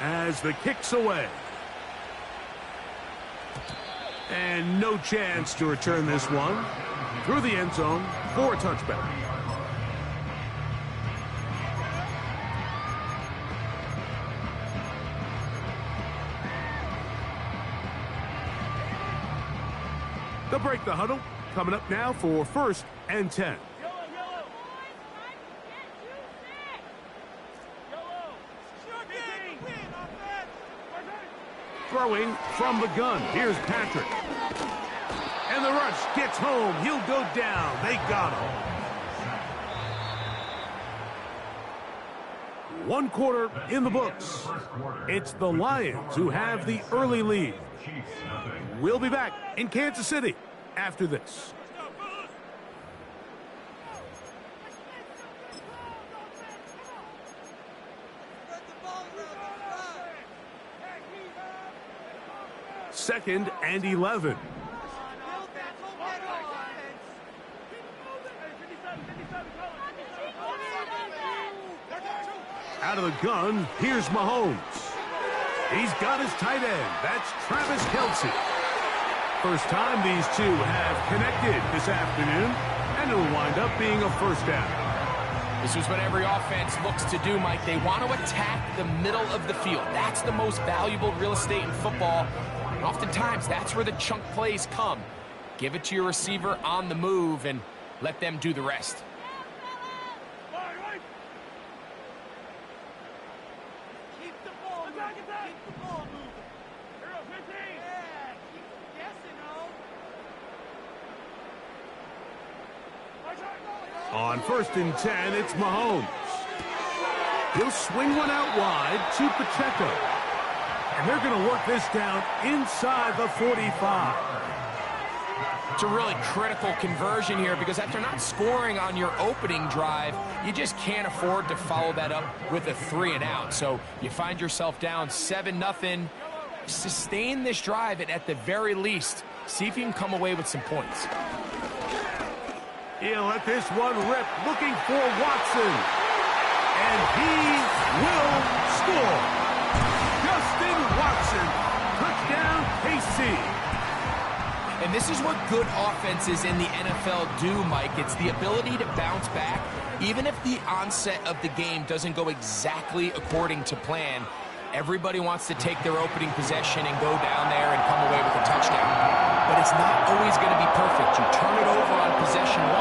as the kick's away. And no chance to return this one through the end zone for a touchback. They'll break the huddle. Coming up now for 1st and 10. Throwing from the gun. Here's Patrick. And the rush gets home. He'll go down. They got him. 1 quarter in the books. It's the Lions who have the early lead. We'll be back in Kansas City after this. Second and 11. Out of the gun, here's Mahomes. He's got his tight end. That's Travis Kelce. First time these two have connected this afternoon, and it'll wind up being a 1st down. This is what every offense looks to do, Mike. They want to attack the middle of the field. That's the most valuable real estate in football. And oftentimes, that's where the chunk plays come. Give it to your receiver on the move and let them do the rest. Keep the ball moving. Keep the ball moving. Yeah, keep guessing, On 1st and 10, it's Mahomes. He'll swing one out wide to Pacheco. And they're going to work this down inside the 45. It's a really critical conversion here because after not scoring on your opening drive, you just can't afford to follow that up with a 3 and out. So you find yourself down 7-0. Sustain this drive and at the very least, see if you can come away with some points. He'll let this one rip, looking for Watson. And he will score. Justin Watson, touchdown KC. And this is what good offenses in the NFL do, Mike. It's the ability to bounce back, even if the onset of the game doesn't go exactly according to plan. Everybody wants to take their opening possession and go down there and come away with a touchdown. But it's not always going to be perfect. You turn it over on possession 1.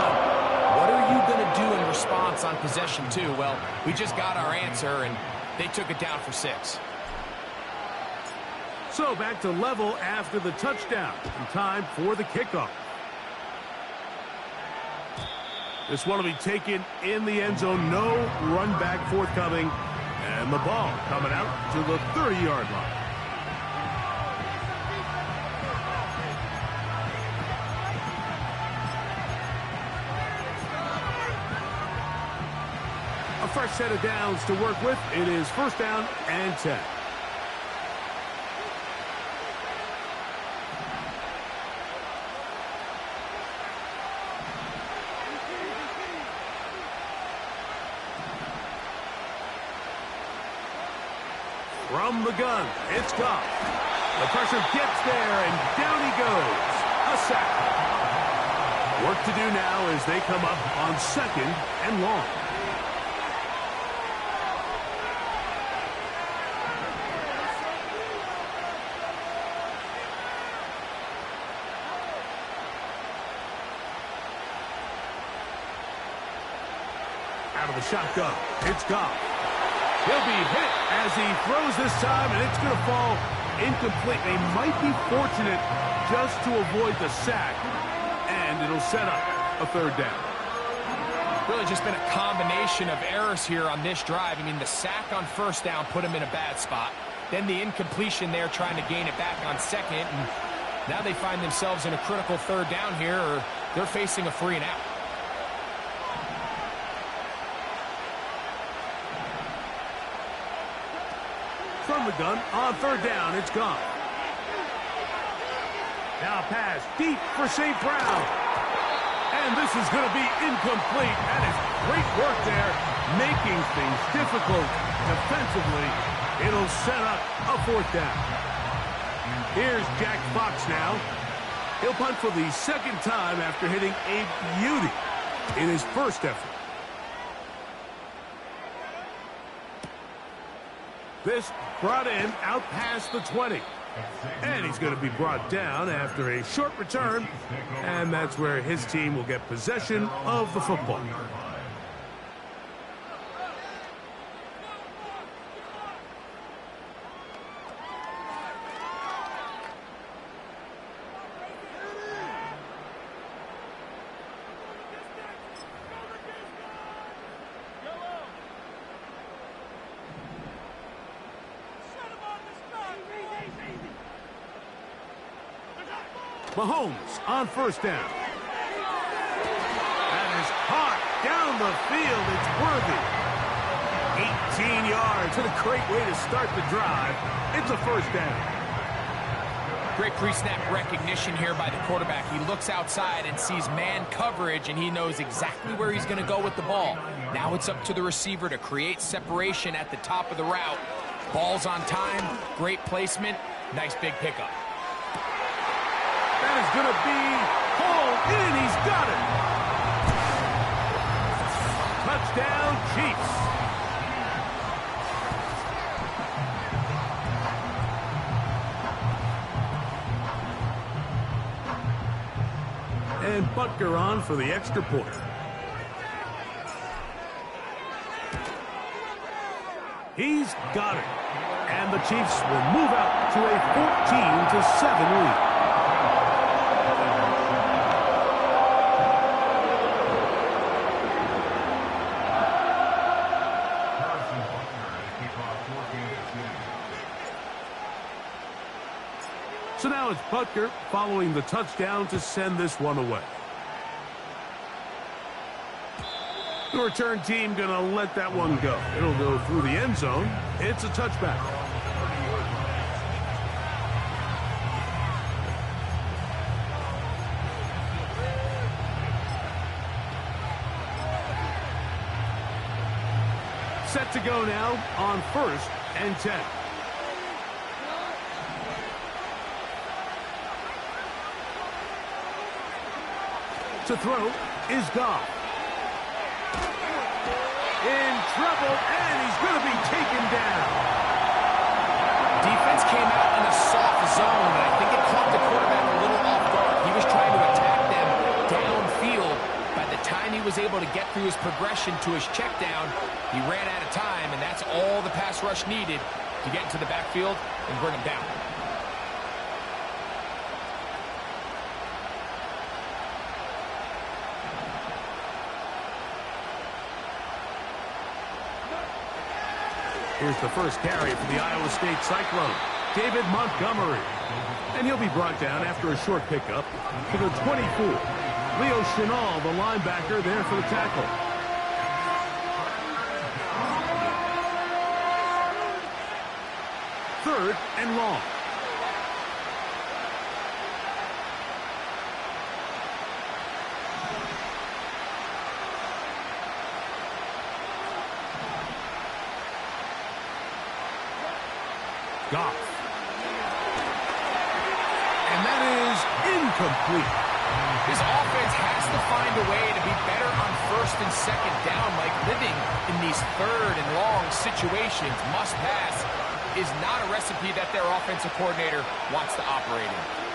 What are you going to do in response on possession 2? Well, we just got our answer, and they took it down for 6. So back to level after the touchdown. And time for the kickoff. This one will be taken in the end zone. No run back forthcoming. And the ball coming out to the 30-yard line. A fresh set of downs to work with. It is first down and 10. From the gun, it's Goff. The pressure gets there, and down he goes. A sack. Work to do now as they come up on 2nd and long. Out of the shotgun, it's Goff. He'll be hit as he throws this time, and it's going to fall incomplete. They might be fortunate just to avoid the sack, and it'll set up a 3rd down. Really just been a combination of errors here on this drive. I mean, the sack on 1st down put him in a bad spot. Then the incompletion there trying to gain it back on 2nd, and now they find themselves in a critical 3rd down here, or they're facing a 3 and out. From the gun, on 3rd down, it's Goff. Now pass deep for St. Brown. And this is going to be incomplete. That is great work there, making things difficult defensively. It'll set up a 4th down. Here's Jack Fox now. He'll punt for the 2nd time after hitting a beauty in his first effort. This brought in out past the 20. And he's going to be brought down after a short return. And that's where his team will get possession of the football. Mahomes on 1st down. That is caught down the field. It's worthy. 18 yards and a great way to start the drive. It's a 1st down. Great pre-snap recognition here by the quarterback. He looks outside and sees man coverage, and he knows exactly where he's going to go with the ball. Now it's up to the receiver to create separation at the top of the route. Ball's on time, great placement, nice big pickup. That is going to be pulled in. He's got it. Touchdown, Chiefs. And Butker on for the extra point. He's got it. And the Chiefs will move out to a 14-7 lead. So now it's Butker following the touchdown to send this one away. The return team going to let that one go. It'll go through the end zone. It's a touchback. Set to go now on 1st and 10. To throw is Goff. In trouble, and he's going to be taken down. Defense came out in a soft zone, and I think it caught the quarterback a little off guard. He was trying to attack them downfield. By the time he was able to get through his progression to his check down, he ran out of time, and that's all the pass rush needed to get into the backfield and bring him down. Here's the first carry for the Iowa State Cyclone, David Montgomery. And he'll be brought down after a short pickup to the 24. Leo Chenal, the linebacker, there for the tackle. Third and long. Goff. And that is incomplete. His offense has to find a way to be better on first and second down, like living in these third and long situations. Must pass is not a recipe that their offensive coordinator wants to operate in.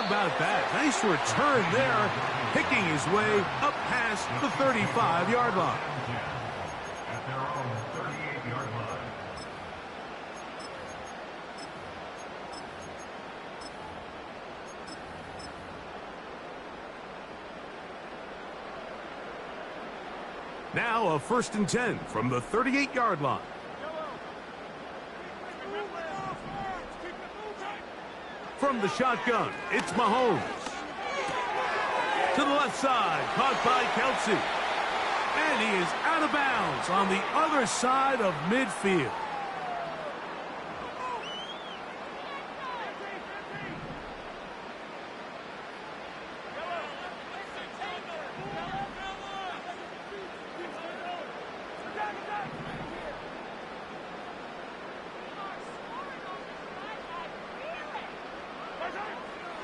About that. Nice return there, picking his way up past the 35-yard line. At their own 38-yard line. Now a 1st and 10 from the 38-yard line. From the shotgun, it's Mahomes. To the left side, caught by Kelsey. And he is out of bounds on the other side of midfield.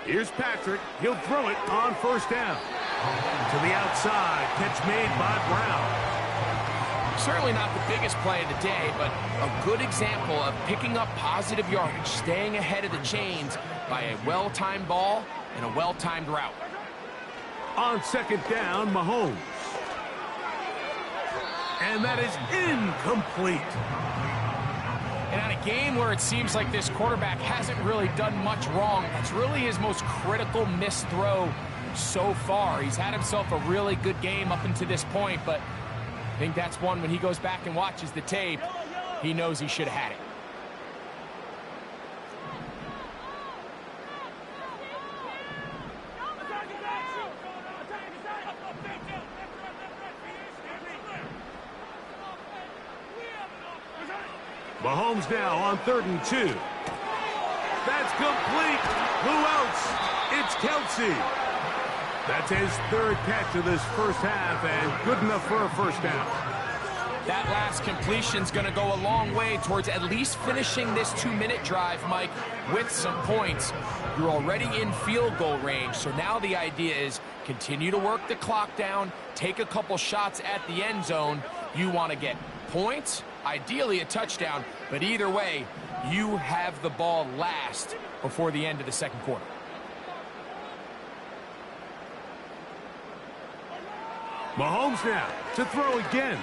Here's Patrick. He'll throw it on 1st down. To the outside. Catch made by Brown. Certainly not the biggest play of the day, but a good example of picking up positive yardage, staying ahead of the chains by a well-timed ball and a well-timed route. On 2nd down, Mahomes. And that is incomplete. And on a game where it seems like this quarterback hasn't really done much wrong, that's really his most critical missed throw so far. He's had himself a really good game up until this point, but I think that's one when he goes back and watches the tape, he knows he should have had it. Mahomes now on 3rd and 2. That's complete. Who else? It's Kelsey. That's his 3rd catch of this first half, and good enough for a 1st down. That last completion's going to go a long way towards at least finishing this 2-minute drive, Mike, with some points. You're already in field goal range, so now the idea is continue to work the clock down, take a couple shots at the end zone. You want to get points, ideally a touchdown, but either way, you have the ball last before the end of the 2nd quarter. Mahomes now to throw again.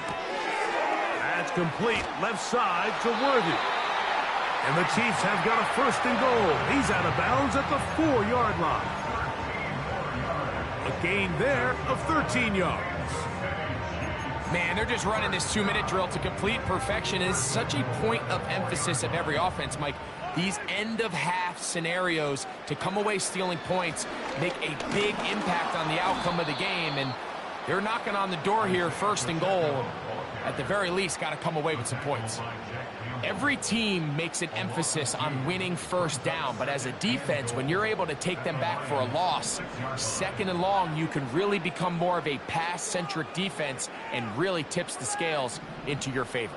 That's complete. Left side to Worthy. And the Chiefs have got a 1st and goal. He's out of bounds at the 4-yard line. A gain there of 13 yards. Man, they're just running this 2-minute drill to complete perfection. It is such a point of emphasis of every offense, Mike. These end-of-half scenarios to come away stealing points make a big impact on the outcome of the game, and they're knocking on the door here, 1st and goal. At the very least, got to come away with some points. Every team makes an emphasis on winning first down, but as a defense, when you're able to take them back for a loss, second and long, you can really become more of a pass-centric defense and really tips the scales into your favor.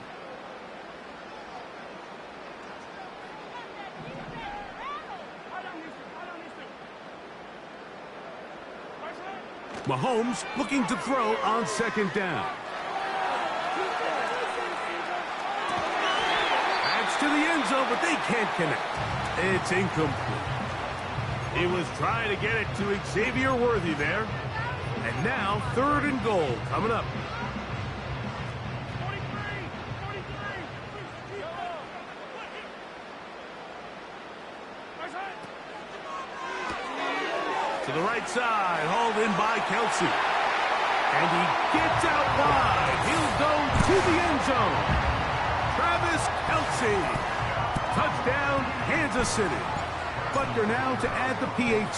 Mahomes looking to throw on second down. That's to the end zone, but they can't connect. It's incomplete. He was trying to get it to Xavier Worthy there. And now, 3rd and goal coming up. To the right side, hauled in by Kelsey. And he gets out wide. He'll go to the end zone. Travis Kelsey. Touchdown, Kansas City. Butker now to add the PAT.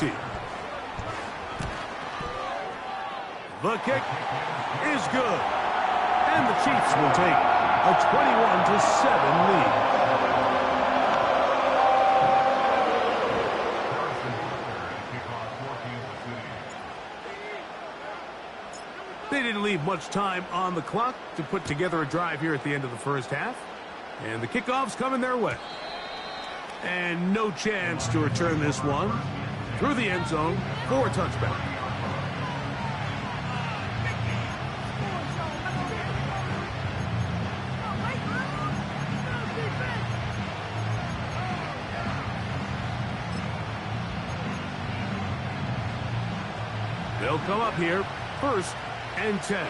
The kick is good. And the Chiefs will take a 21-7 lead. They didn't leave much time on the clock to put together a drive here at the end of the first half. And the kickoff's coming their way. And no chance to return this one through the end zone for a touchback. They'll come up here, 1st and 10.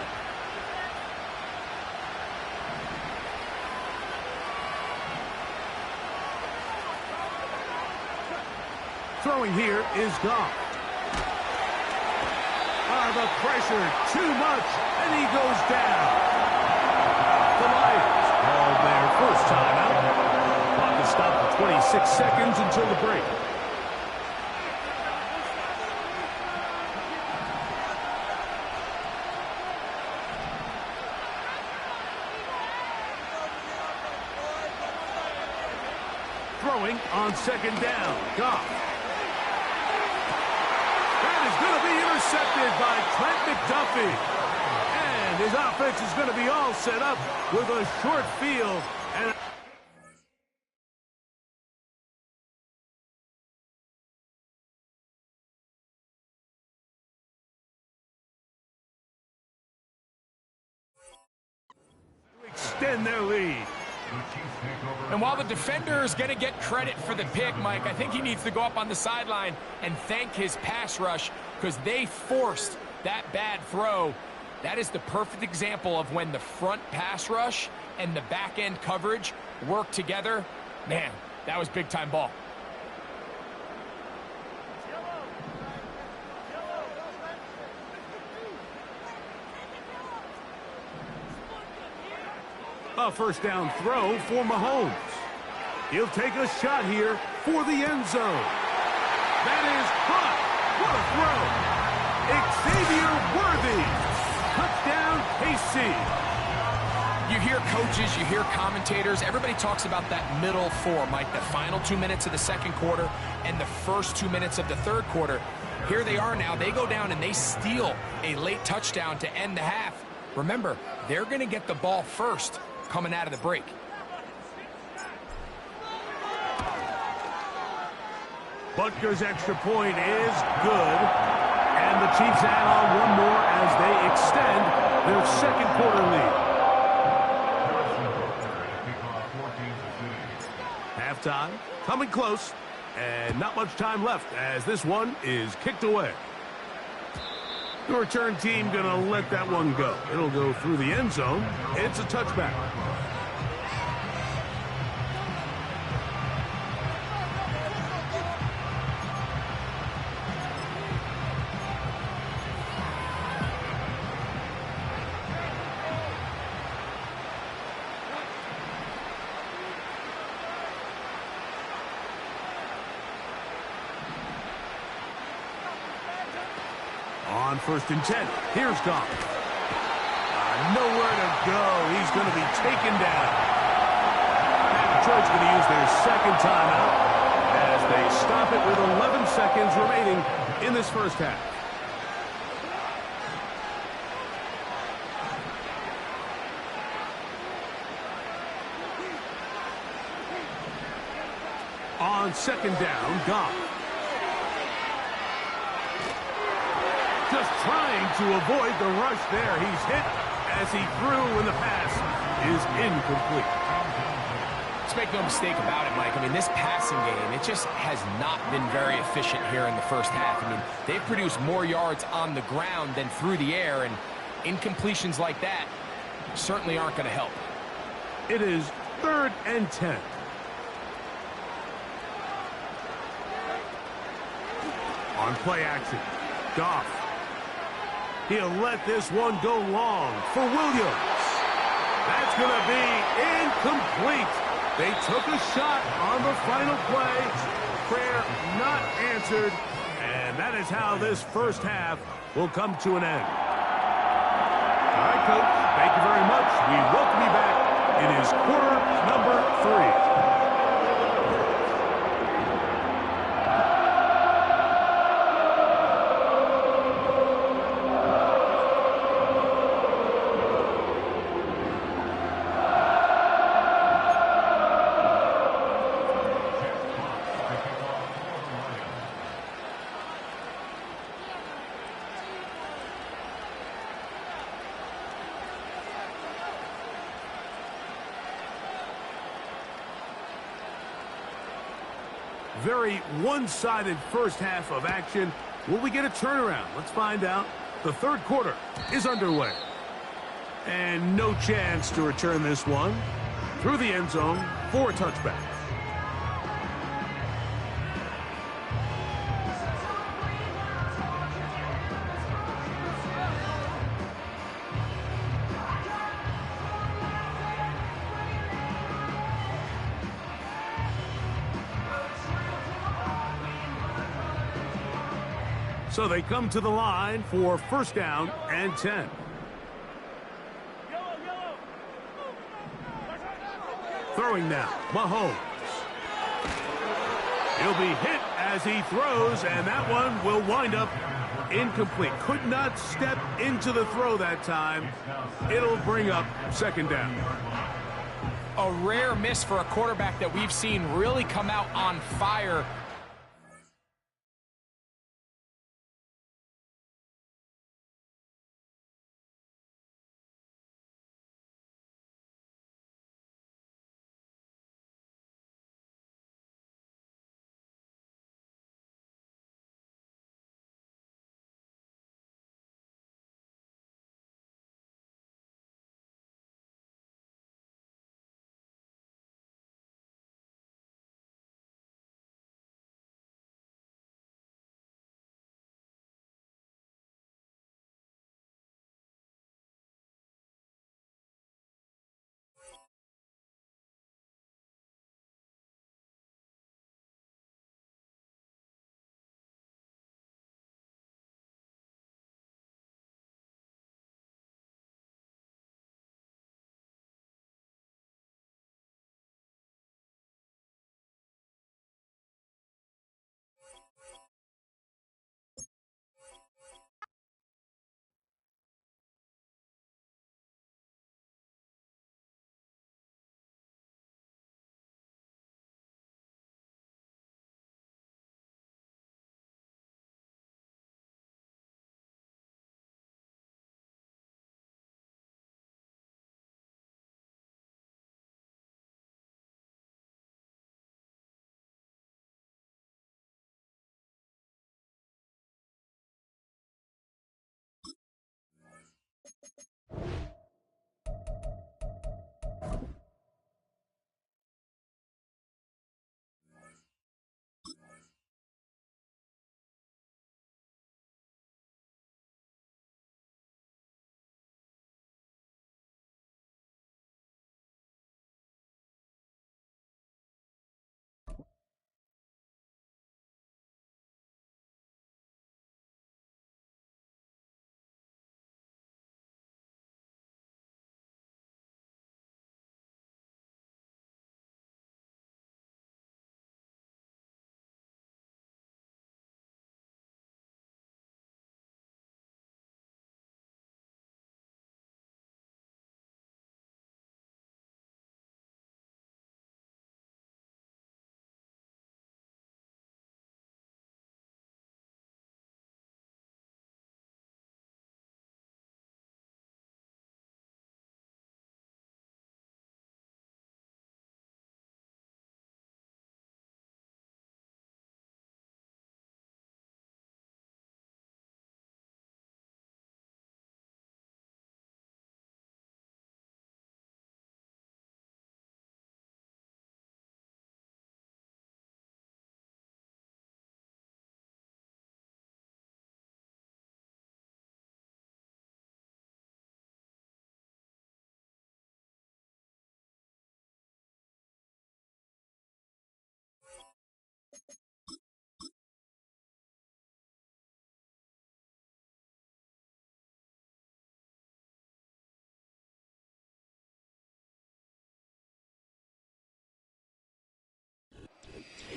Throwing here is Goff. The pressure, too much, and he goes down. The Lions called their first timeout. Clock is stopped for 26 seconds until the break. Throwing on second down, Goff. That is going to be intercepted by Trent McDuffie. And his offense is going to be all set up with a short field. And extend their lead. And while the defender is going to get credit for the pick, Mike, I think he needs to go up on the sideline and thank his pass rush because they forced that bad throw. That is the perfect example of when the front pass rush and the back end coverage work together. Man, that was big-time ball. A first down throw for Mahomes. He'll take a shot here for the end zone. That is caught. You What a throw. Xavier Worthy. Touchdown, KC. You hear coaches, you hear commentators, everybody talks about that middle four, Mike, the final 2 minutes of the second quarter and the first 2 minutes of the third quarter. Here they are now. They go down and they steal a late touchdown to end the half. Remember, they're going to get the ball first coming out of the break. Butker's extra point is good. And the Chiefs add on one more as they extend their second quarter lead. Halftime coming close. And not much time left as this one is kicked away. The return team going to let that one go. It'll go through the end zone. It's a touchback. On 1st and 10, here's Goff. Nowhere to go. He's going to be taken down. That Detroit's going to use their second timeout as they stop it with 11 seconds remaining in this first half. On second down, Goff. Just trying to avoid the rush there. He's hit as he threw when the pass is incomplete. Let's make no mistake about it, Mike. I mean, this passing game, it just has not been very efficient here in the first half. I mean, they've produced more yards on the ground than through the air, and incompletions like that certainly aren't going to help. It is 3rd and 10. On play action, Goff. He'll let this one go long for Williams. That's going to be incomplete. They took a shot on the final play. Prayer not answered. And that is how this first half will come to an end. All right, Coach, thank you very much. We welcome you back. It is quarter number 3. Very one-sided first half of action. Will we get a turnaround? Let's find out. The third quarter is underway. And no chance to return this one through the end zone for a touchback. So they come to the line for first down and 10. Throwing now, Mahomes. He'll be hit as he throws, and that one will wind up incomplete. Could not step into the throw that time. It'll bring up second down. A rare miss for a quarterback that we've seen really come out on fire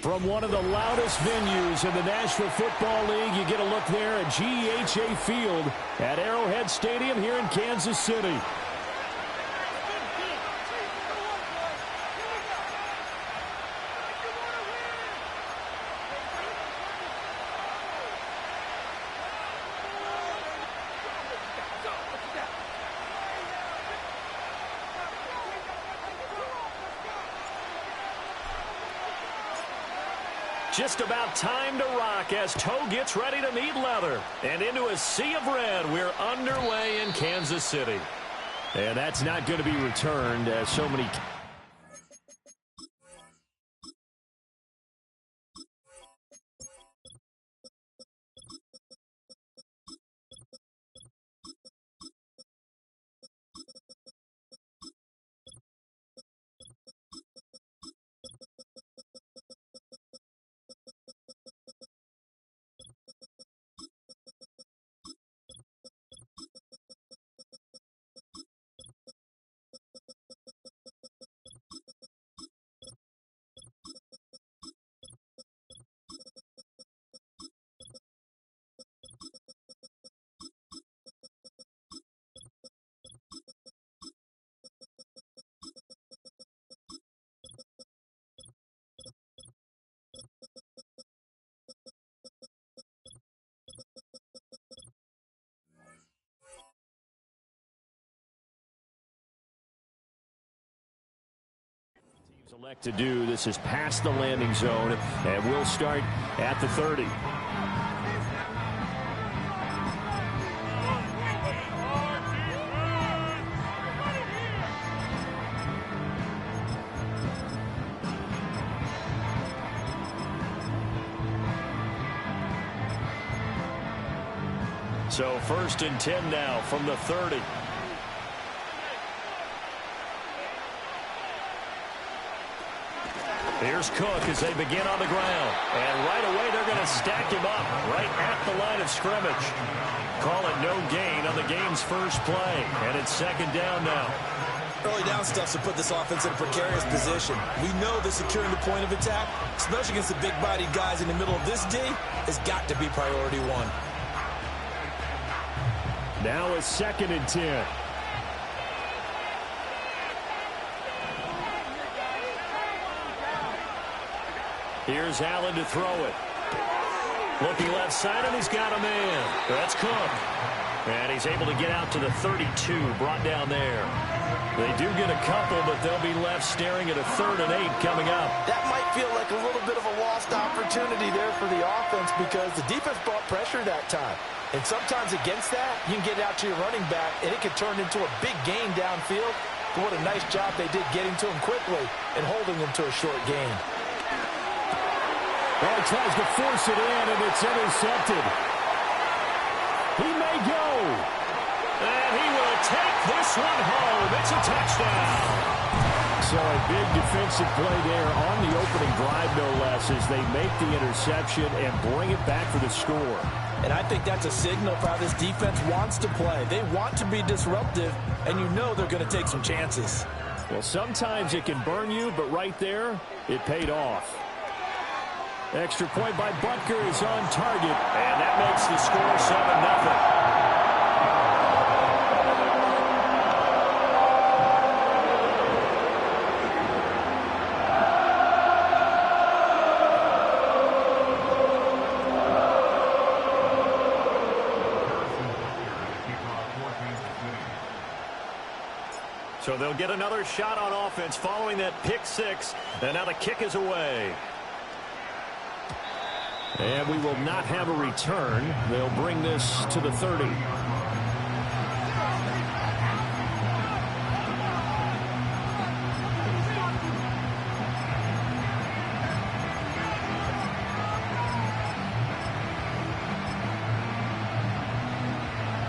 From one of the loudest venues in the National Football League, you get a look there at GEHA Field at Arrowhead Stadium here in Kansas City. Just about time to rock as toe gets ready to meet leather. And into a sea of red, we're underway in Kansas City. And that's not going to be returned as so many... elect to do. This is past the landing zone, and we'll start at the 30. So 1st and 10 now from the 30. Here's Cook as they begin on the ground. And right away, they're going to stack him up right at the line of scrimmage. Call it no gain on the game's first play. And it's 2nd down now. Early down stuff to put this offense in a precarious position. We know that securing the point of attack, especially against the big-bodied guys in the middle of this D, has got to be priority one. Now it's 2nd and 10. Here's Allen to throw it. Looking left side, and he's got a man. That's Cook. And he's able to get out to the 32, brought down there. They do get a couple, but they'll be left staring at a 3rd and 8 coming up. That might feel like a little bit of a lost opportunity there for the offense because the defense brought pressure that time. And sometimes against that, you can get out to your running back, and it can turn into a big gain downfield. But what a nice job they did getting to him quickly and holding him to a short gain. Well, he tries to force it in, and it's intercepted. He may go. And he will take this one home. It's a touchdown. So a big defensive play there on the opening drive, no less, as they make the interception and bring it back for the score. And I think that's a signal for how this defense wants to play. They want to be disruptive, and you know they're going to take some chances. Well, sometimes it can burn you, but right there, it paid off. Extra point by Butker is on target, and that makes the score 7-0. So they'll get another shot on offense following that pick 6, and now the kick is away. And we will not have a return. They'll bring this to the 30.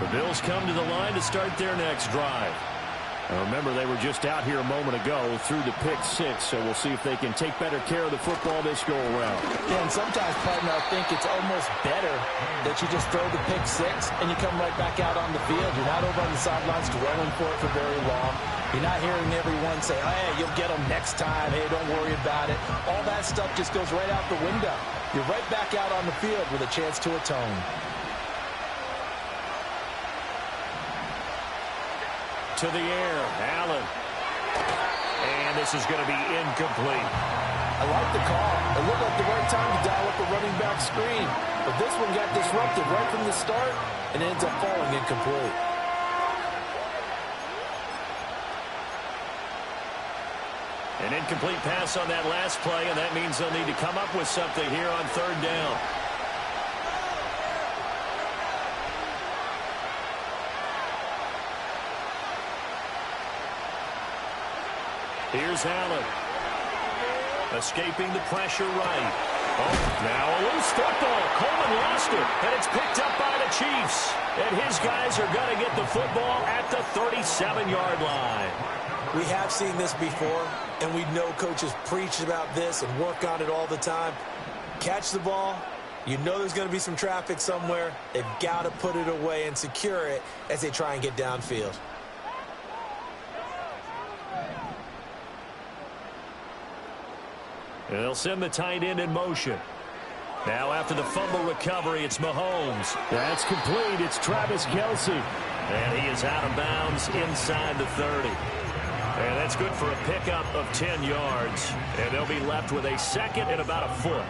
The Bills come to the line to start their next drive. Remember, they were just out here a moment ago through the pick six, so we'll see if they can take better care of the football this go-around. Yeah, and sometimes, partner, I think it's almost better that you just throw the pick six and you come right back out on the field. You're not over on the sidelines dwelling for it for very long. You're not hearing everyone say, hey, you'll get them next time. Hey, don't worry about it. All that stuff just goes right out the window. You're right back out on the field with a chance to atone. To the air, Allen. And this is going to be incomplete. I like the call. It looked like the right time to dial up a running back screen. But this one got disrupted right from the start and ends up falling incomplete. An incomplete pass on that last play, and that means they'll need to come up with something here on third down. Here's Allen. Escaping the pressure right. Oh, now a loose football. Coleman lost it, and it's picked up by the Chiefs. And his guys are going to get the football at the 37-yard line. We have seen this before, and we know coaches preach about this and work on it all the time. Catch the ball. You know there's going to be some traffic somewhere. They've got to put it away and secure it as they try and get downfield. And they'll send the tight end in motion. Now after the fumble recovery, it's Mahomes. That's complete. It's Travis Kelce. And he is out of bounds inside the 30. And that's good for a pickup of 10 yards. And they'll be left with a second and about a foot.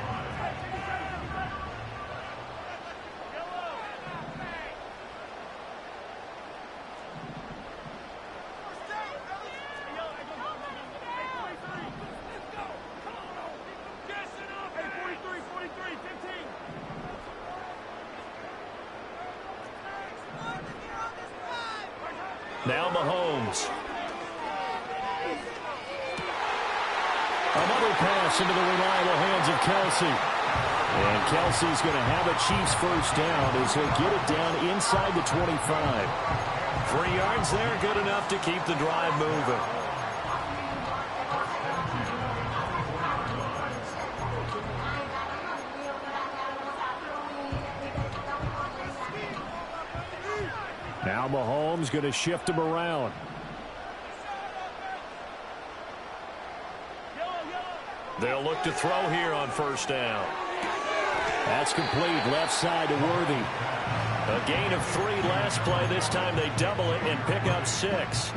Now Mahomes. Another pass into the reliable hands of Kelce. And Kelce's going to have a Chiefs first down as he'll get it down inside the 25. 3 yards there, good enough to keep the drive moving. Now Mahomes going to shift him around. They'll look to throw here on first down. That's complete. Left side to Worthy. A gain of 3 last play. This time they double it and pick up 6.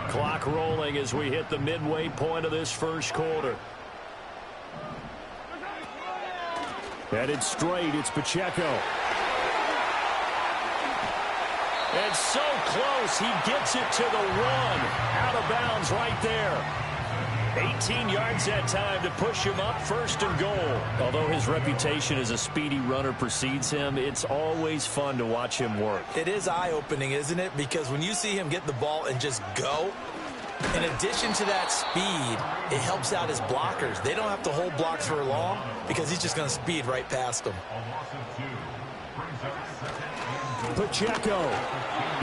Clock rolling as we hit the midway point of this first quarter. Headed straight, it's Pacheco. And so close, he gets it to the 1. Out of bounds right there. 18 yards that time to push him up, first and goal. Although his reputation as a speedy runner precedes him, it's always fun to watch him work. It is eye-opening, isn't it? Because when you see him get the ball and just go, in addition to that speed, it helps out his blockers. They don't have to hold blocks for long because he's just going to speed right past them. Pacheco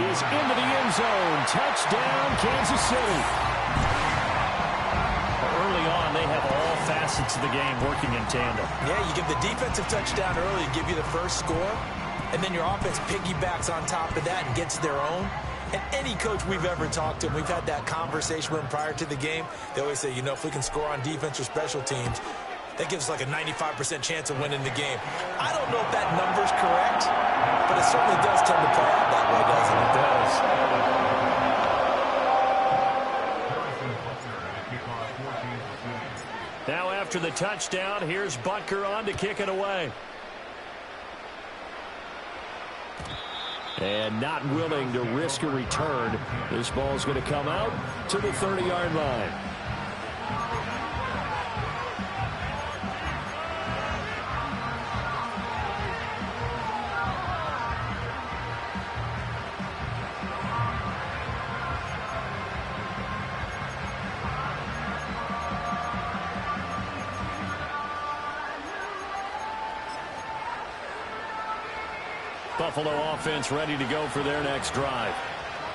is into the end zone. Touchdown, Kansas City. Early on, they have all facets of the game working in tandem. Yeah, you give the defensive touchdown early, give you the first score, and then your offense piggybacks on top of that and gets their own. And any coach we've ever talked to, and we've had that conversation with them prior to the game, they always say, you know, if we can score on defense or special teams, that gives us like a 95% chance of winning the game. I don't know if that number's correct, but it certainly does tend to play out that way, doesn't it? It does. Now after the touchdown, here's Butker on to kick it away. And not willing to risk a return. This ball's going to come out to the 30-yard line. Buffalo offense ready to go for their next drive.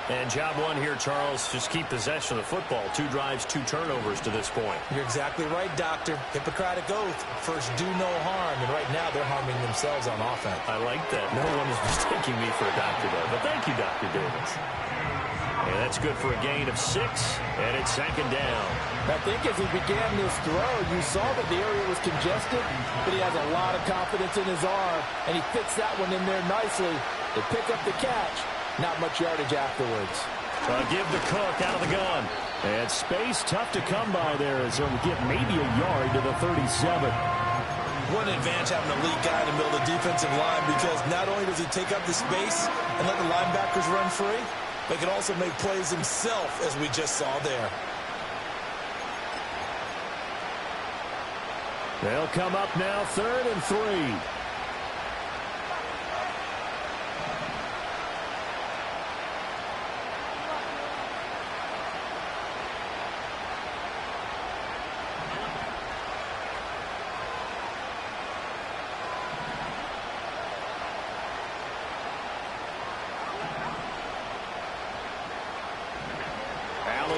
And job one here, Charles, just keep possession of the football. 2 drives, 2 turnovers to this point. You're exactly right, Doctor. Hippocratic oath. First, do no harm. And right now, they're harming themselves on offense. I like that. No one is mistaking me for a doctor, though. But thank you, Dr. Davis. And that's good for a gain of 6, and it's second down. I think as he began this throw, you saw that the area was congested, but he has a lot of confidence in his arm, and he fits that one in there nicely. They pick up the catch. Not much yardage afterwards. Give the Cook out of the gun. And space tough to come by there as he'll get maybe a yard to the 37. What an advantage having a lead guy in the middle of the defensive line, because not only does he take up the space and let the linebackers run free, but he can also make plays himself, as we just saw there. They'll come up now 3rd and 3.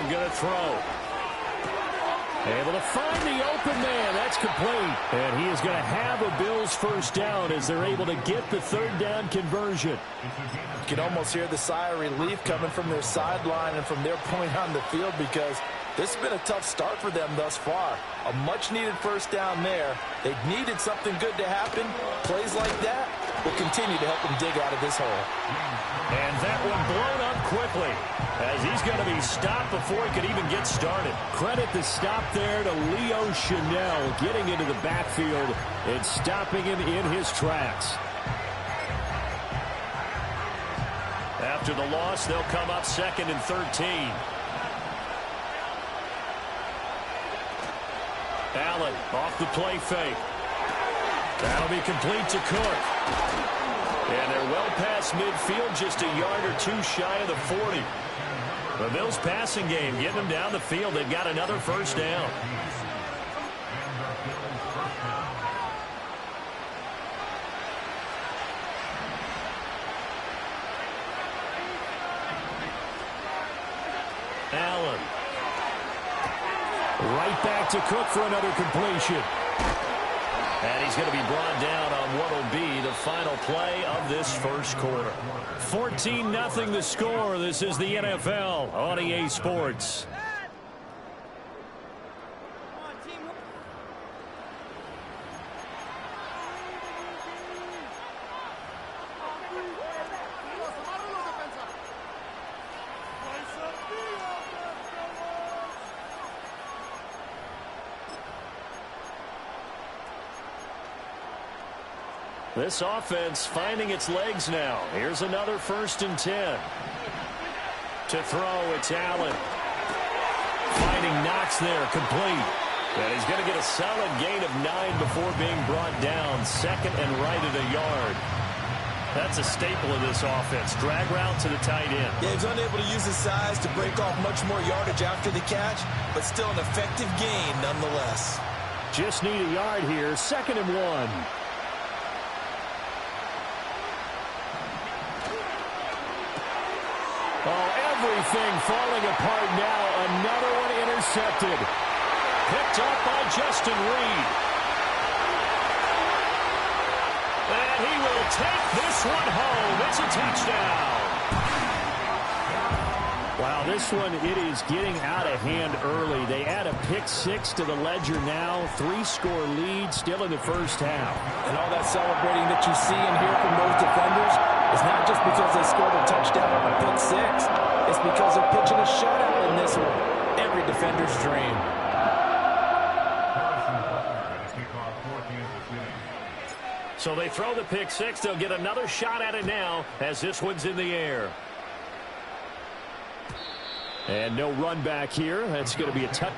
Going to throw. Able to find the open man. That's complete. And he is going to have a Bills first down as they're able to get the 3rd down conversion. You can almost hear the sigh of relief coming from their sideline and from their point on the field, because this has been a tough start for them thus far. A much-needed first down there. They needed something good to happen. Plays like that will continue to help them dig out of this hole. And that one blown up quickly, as he's going to be stopped before he could even get started. Credit the stop there to Leo Chanel, getting into the backfield and stopping him in his tracks. After the loss, they'll come up 2nd and 13. Allen off the play fake. That'll be complete to Cook. And they're well past midfield, just a yard or 2 shy of the 40. The Bills passing game, getting them down the field. They've got another first down. Allen. Right back to Cook for another completion. And he's going to be brought down on what will be the final play of this first quarter. 14-0 the score. This is the NFL on EA Sports. This offense finding its legs now. Here's another 1st and 10. To throw, it's Allen. Finding Knox there, complete. And he's going to get a solid gain of 9 before being brought down. 2nd and right at a yard. That's a staple of this offense. Drag route to the tight end. Yeah, he's unable to use his size to break off much more yardage after the catch, but still an effective gain nonetheless. Just need a yard here. 2nd and 1. Oh, everything falling apart now. Another one intercepted. Picked up by Justin Reed. And he will take this one home. It's a touchdown. Wow, this one, it is getting out of hand early. They add a pick-6 to the ledger now. 3-score lead still in the first half. And all that celebrating that you see and hear from those defenders is not just because they scored a touchdown on a pick-6. It's because they're pitching a shutout in this one. Every defender's dream. So they throw the pick-6. They'll get another shot at it now as this one's in the air. And no run back here. That's going to be a touch.